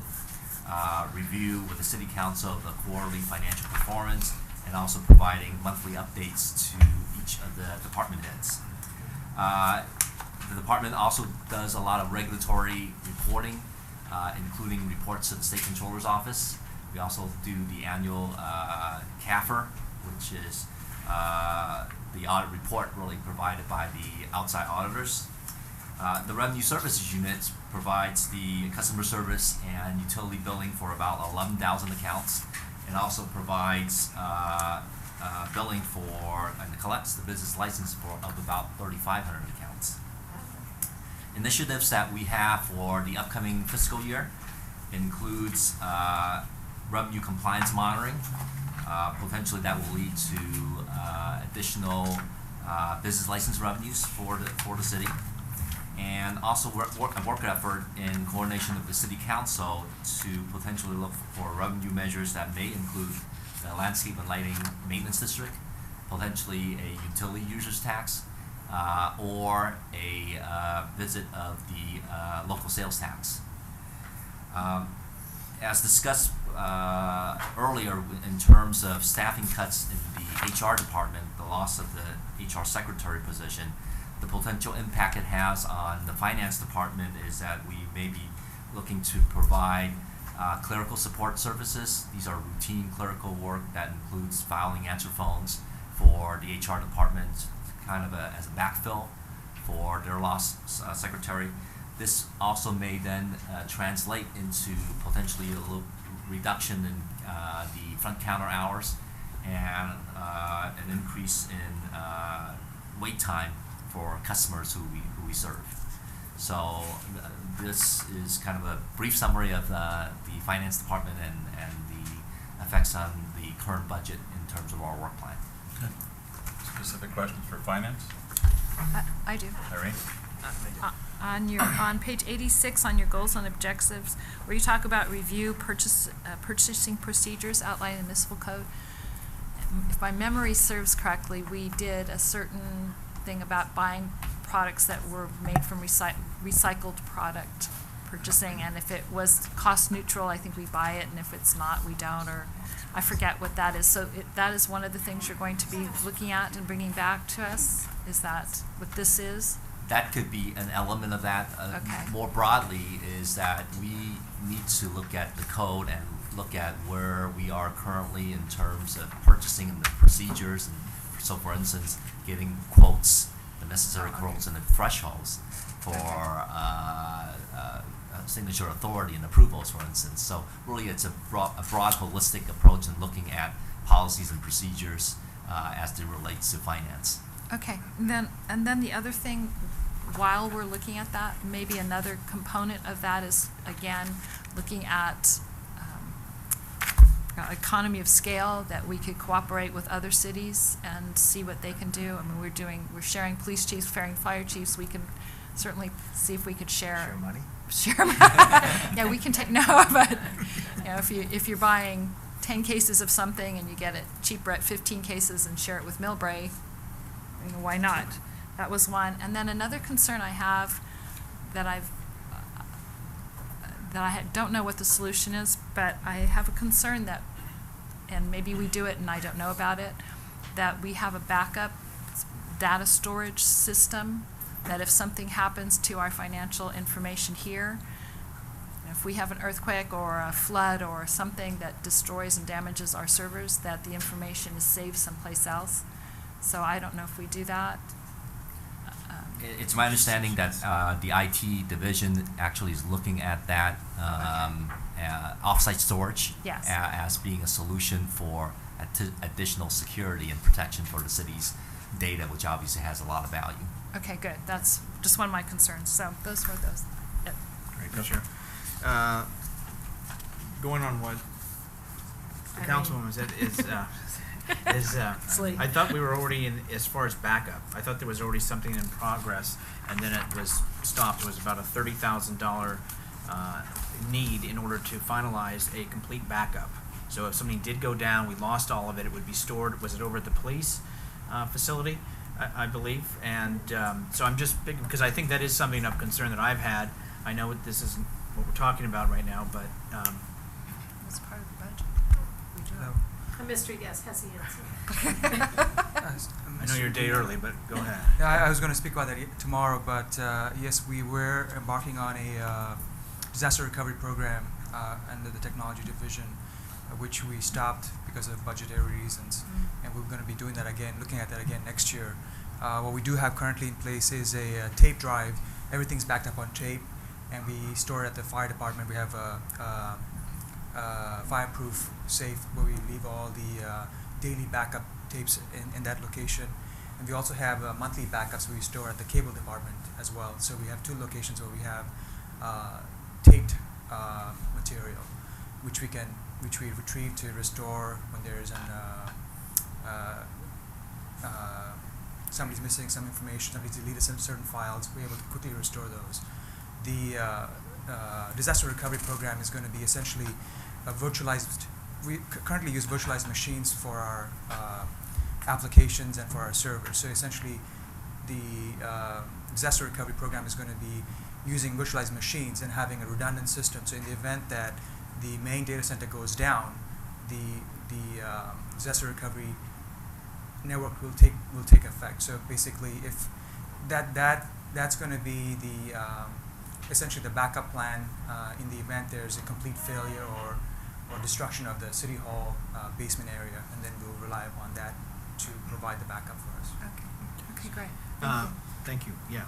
review with the city council of the quarterly financial performance, and also providing monthly updates to each of the department heads. The department also does a lot of regulatory reporting, including reports to the State Controller's Office. We also do the annual CAFR, which is the audit report really provided by the outside auditors. The Revenue Services Unit provides the customer service and utility billing for about 11,000 accounts, and also provides billing for and collects the business license of about 3,500 accounts. Initiatives that we have for the upcoming fiscal year includes revenue compliance monitoring. Potentially that will lead to additional business license revenues for the city. And and also a work effort in coordination with the city council to potentially look for revenue measures that may include the landscape and lighting maintenance district, potentially a utility users tax, or a visit of the local sales tax. As discussed earlier in terms of staffing cuts in the HR department, the loss of the HR secretary position, the potential impact it has on the finance department is that we may be looking to provide clerical support services. These are routine clerical work that includes filing answer phones for the HR department, kind of as a backfill for their lost secretary. This also may then translate into potentially a little reduction in the front counter hours and an increase in wait time for customers who we serve. So this is kind of a brief summary of the finance department and the effects on the current budget in terms of our work plan. Okay. Specific questions for finance? I do. Irene? On page 86 on your goals and objectives, where you talk about review purchasing procedures outlined in the municipal code. If my memory serves correctly, we did a certain thing about buying products that were made from recycled product purchasing, and if it was cost neutral, I think we buy it, and if it's not, we don't, or I forget what that is. So that is one of the things you're going to be looking at and bringing back to us? Is that what this is? That could be an element of that. Okay. More broadly is that we need to look at the code and look at where we are currently in terms of purchasing and the procedures. And so, for instance, getting quotes, the necessary quotes and the thresholds for signature authority and approvals, for instance. So really it's a broad holistic approach in looking at policies and procedures as it relates to finance. Okay, and then the other thing, while we're looking at that, maybe another component of that is, again, looking at economy of scale, that we could cooperate with other cities and see what they can do. I mean, we're sharing police chiefs, sharing fire chiefs. We can certainly see if we could share money. Yeah, we can take but if you're buying 10 cases of something and you get it cheaper at 15 cases and share it with Millbrae, why not? That was one. And then another concern I have that don't know what the solution is, but I have a concern that, and maybe we do it and I don't know about it, that we have a backup data storage system that if something happens to our financial information here, if we have an earthquake or a flood or something that destroys and damages our servers, that the information is saved someplace else. So I don't know if we do that. It's my understanding that the IT division actually is looking at that offsite storage Yes. As being a solution for additional security and protection for the city's data, which obviously has a lot of value. Okay, good. That's just one of my concerns. So those were those. Yep. Great, sure. Going on what the councilwoman said is I thought we were already in, as far as backup, I thought there was already something in progress, and then it was stopped. It was about a $30,000 need in order to finalize a complete backup. So if something did go down, we lost all of it, it would be stored. Was it over at the police facility, I believe? And so I'm just big, because I think that is something of concern that I've had. I know this isn't what we're talking about right now, but It's part of the budget. We do. Hello. A mystery guest has the answer. I know you're a day early, but go ahead. Yeah, I was going to speak about that tomorrow, but yes, we were embarking on a disaster recovery program under the technology division, which we stopped because of budgetary reasons, and we're going to be doing that again, looking at that again next year. What we do have currently in place is a tape drive. Everything's backed up on tape, and we store it at the fire department. We have a fireproof safe where we leave all the daily backup tapes in that location. And we also have monthly backups we store at the cable department as well. So we have two locations where we have taped material, which we retrieve to restore when there is an somebody's missing some information, somebody's deleted some certain files, we're able to quickly restore those. The disaster recovery program is going to be essentially a virtualized. We currently use virtualized machines for our applications and for our servers. So essentially, the disaster recovery program is going to be using virtualized machines and having a redundant system. So in the event that the main data center goes down, the disaster recovery network will take effect. So basically, if that's going to be the essentially the backup plan in the event there's a complete failure or destruction of the city hall basement area, and then we'll rely upon that to provide the backup for us. Okay, great. Thank you. Yeah.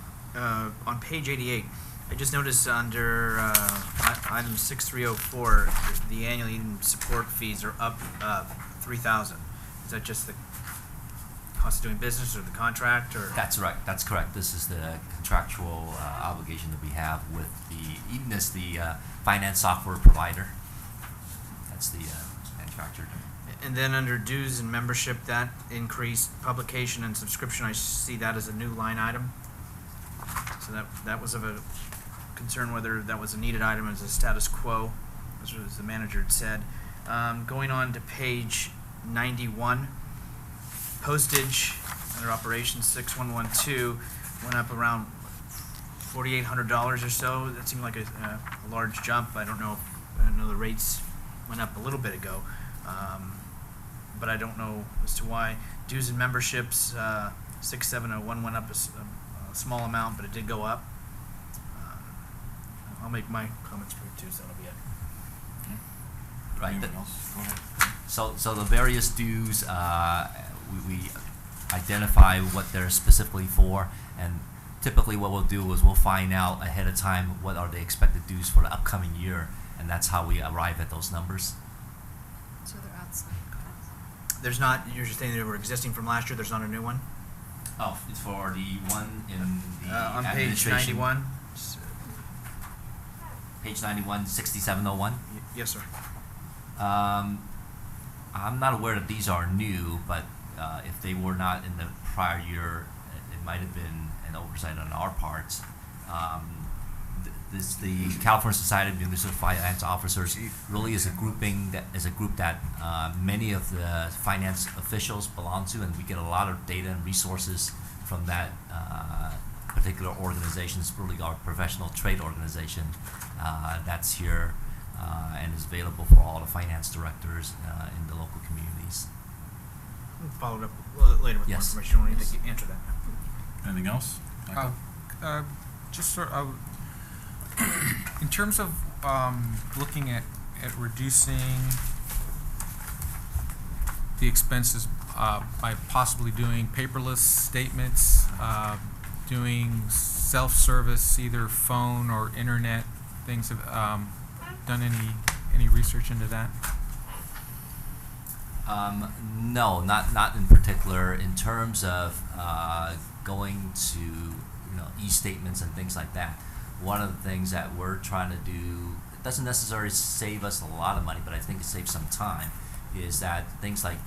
On page 88, I just noticed under item 6304, the annual Eden support fees are up 3,000. Is that just the cost of doing business or the contract, or? That's right. That's correct. This is the contractual obligation that we have with the Eden is the finance software provider. That's the manufacturer. And then under dues and membership, that increased publication and subscription, I see that as a new line item. So that was of a concern whether that was a needed item as a status quo, as the manager had said. Going on to page 91, postage under operations 6112 went up around $4,800 or so. That seemed like a large jump. I don't know. I know the rates went up a little bit ago, but I don't know as to why. Dues and memberships 6701 went up a small amount, but it did go up. I'll make my comments brief too, so that'll be it. Right. Anyone else? Go ahead. So the various dues, we identify what they're specifically for, and typically what we'll do is we'll find out ahead of time what are the expected dues for the upcoming year, and that's how we arrive at those numbers. So they're outside costs. There's not, you're just saying they were existing from last year, there's not a new one? Oh, it's for the one in the On page administration. 91? Page 91, 6701. Yes, sir. I'm not aware that these are new, but if they were not in the prior year, it might have been an oversight on our part. The California Society of Municipal Finance Officers really is a group that many of the finance officials belong to, and we get a lot of data and resources from that particular organization. It's really our professional trade organization that's here and is available for all the finance directors in the local communities. We'll follow it up a little later with more Yes. information. You don't need to answer that now. Anything else? Michael? Just sort of, in terms of looking at reducing the expenses by possibly doing paperless statements, doing self-service, either phone or internet things, have done any research into that? No, not in particular. In terms of going to e-statements and things like that, one of the things that we're trying to do, it doesn't necessarily save us a lot of money, but I think it saves some time, is that things like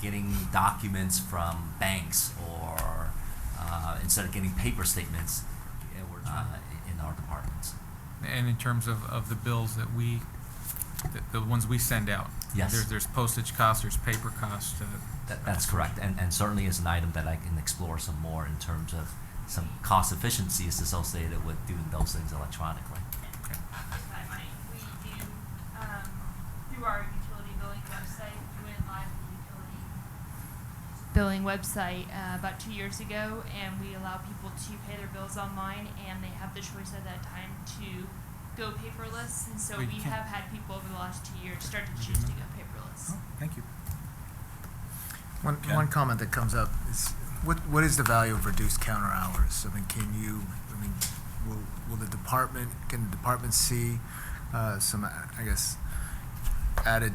getting documents from banks or instead of getting paper statements, we're in our departments. And in terms of the bills that the ones we send out? Yes. There's postage costs, there's paper costs. That's correct, and certainly is an item that I can explore some more in terms of some cost efficiencies associated with doing those things electronically. Okay. We do, through our utility billing website, we went live with the utility billing website about 2 years ago, and we allow people to pay their bills online, and they have the choice at that time to go paperless, and so Wait, we can- have had people over the last 2 years start to choose to go paperless. Oh, thank you. Ken? One comment that comes up is, what is the value of reduced counter hours? I mean, will the department see some, I guess, added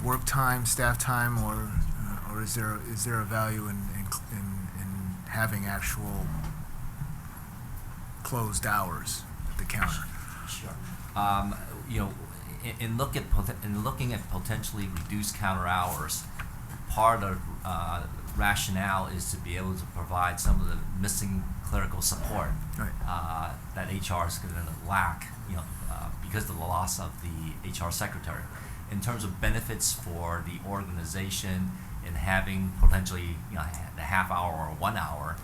work time, staff time, or is there a value in having actual closed hours at the counter? Sure. In looking at potentially reduced counter hours, part of rationale is to be able to provide some of the missing clerical support Right. that HR is going to lack, because of the loss of the HR secretary. In terms of benefits for the organization in having potentially, the half hour or 1 hour,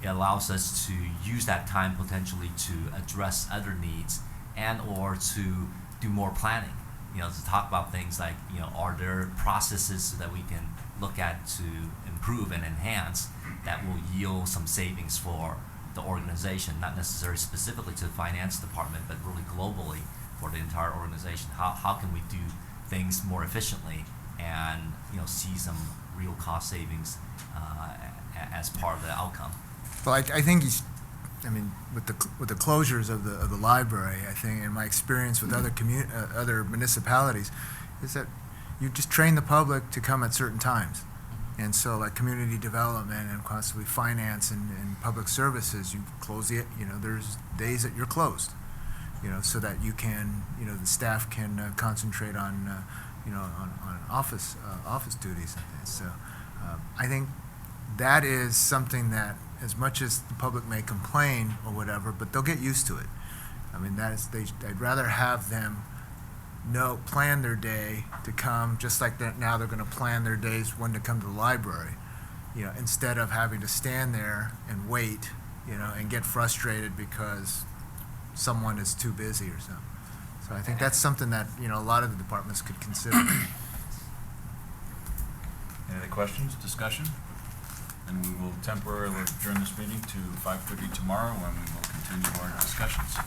it allows us to use that time potentially to address other needs and or to do more planning. To talk about things like, are there processes that we can look at to improve and enhance that will yield some savings for the organization, not necessarily specifically to the finance department, but really globally for the entire organization. How can we do things more efficiently and, see some real cost savings as part of the outcome? Well, I think with the closures of the library, I think, in my experience with other municipalities, is that you just train the public to come at certain times. And so, like community development and possibly finance and public services, you close there's days that you're closed, so that you can, the staff can concentrate on, on office duties and things. So, I think that is something that, as much as the public may complain or whatever, but they'll get used to it. I'd rather have them plan their day to come, just like that now they're going to plan their days when to come to the library, instead of having to stand there and wait, and get frustrated because someone is too busy or something. So I think that's something that, a lot of the departments could consider. Any other questions, discussion? And we will temporarily adjourn this meeting to 5:30 tomorrow, when we will continue our discussions.